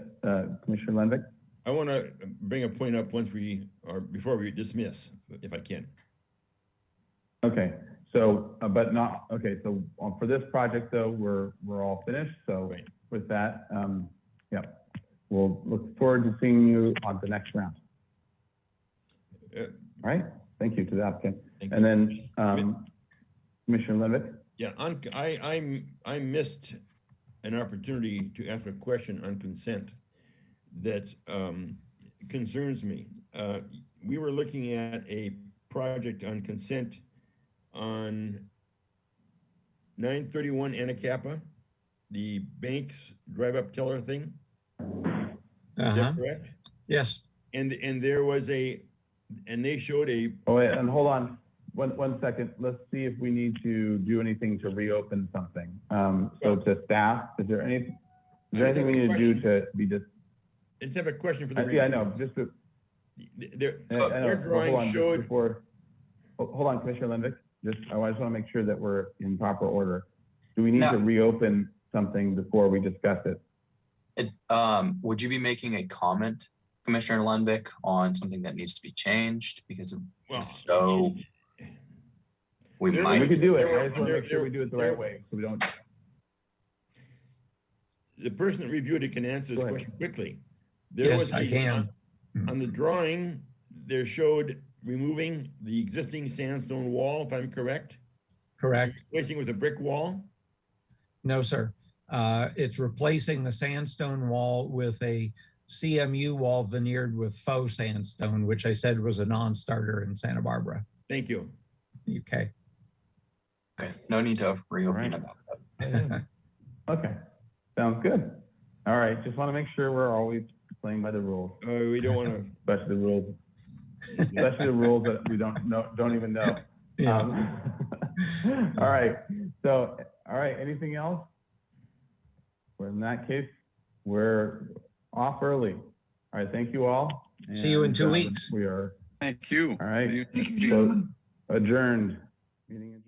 Commissioner Lenvick. I want to bring a point up before we dismiss, if I can. Okay, so, but not, okay, so for this project though, we're all finished. So with that, yeah, we'll look forward to seeing you on the next round. All right, thank you to the applicant. And then Commissioner Lenvick. Yeah, I missed an opportunity to ask a question on consent that concerns me. We were looking at a project on consent on 931 Anacapa, the bank's drive-up teller thing. Is that correct? Yes. And there was and they showed a. Oh, wait, and hold on. One second. Let's see if we need to do anything to reopen something. So to staff, is there anything we need to do to be just? I just have a question for the. Yeah, I know. their I know, but drawing hold on, just showed, before, hold on, Commissioner Lendick. I just want to make sure that we're in proper order. Do we need No. to reopen something before we discuss it? Would you be making a comment, Commissioner Lundvik, on something that needs to be changed? Because well, if so, we there might. We could do it. There I just want to were- make sure we do it the there- right way, so we don't. the person that reviewed it can answer this Go ahead. question quickly. There Yes, was I a- can. On the drawing, there showed removing the existing sandstone wall, if I'm correct, Correct. replacing with a brick wall. No, sir. It's replacing the sandstone wall with a CMU wall veneered with faux sandstone, which I said was a non-starter in Santa Barbara. Thank you. Okay. Okay, no need to reopen Right. about that. Okay, sounds good. All right, just want to make sure we're always playing by the rules, We don't want to, especially the rules that we don't even know. Yeah. All right, so, all right, anything else? Well, in that case, we're off early. All right, thank you all. See you in 2 And, weeks. We are, Thank you. all right, Thank you, so gentlemen. adjourned. Meeting adjourned.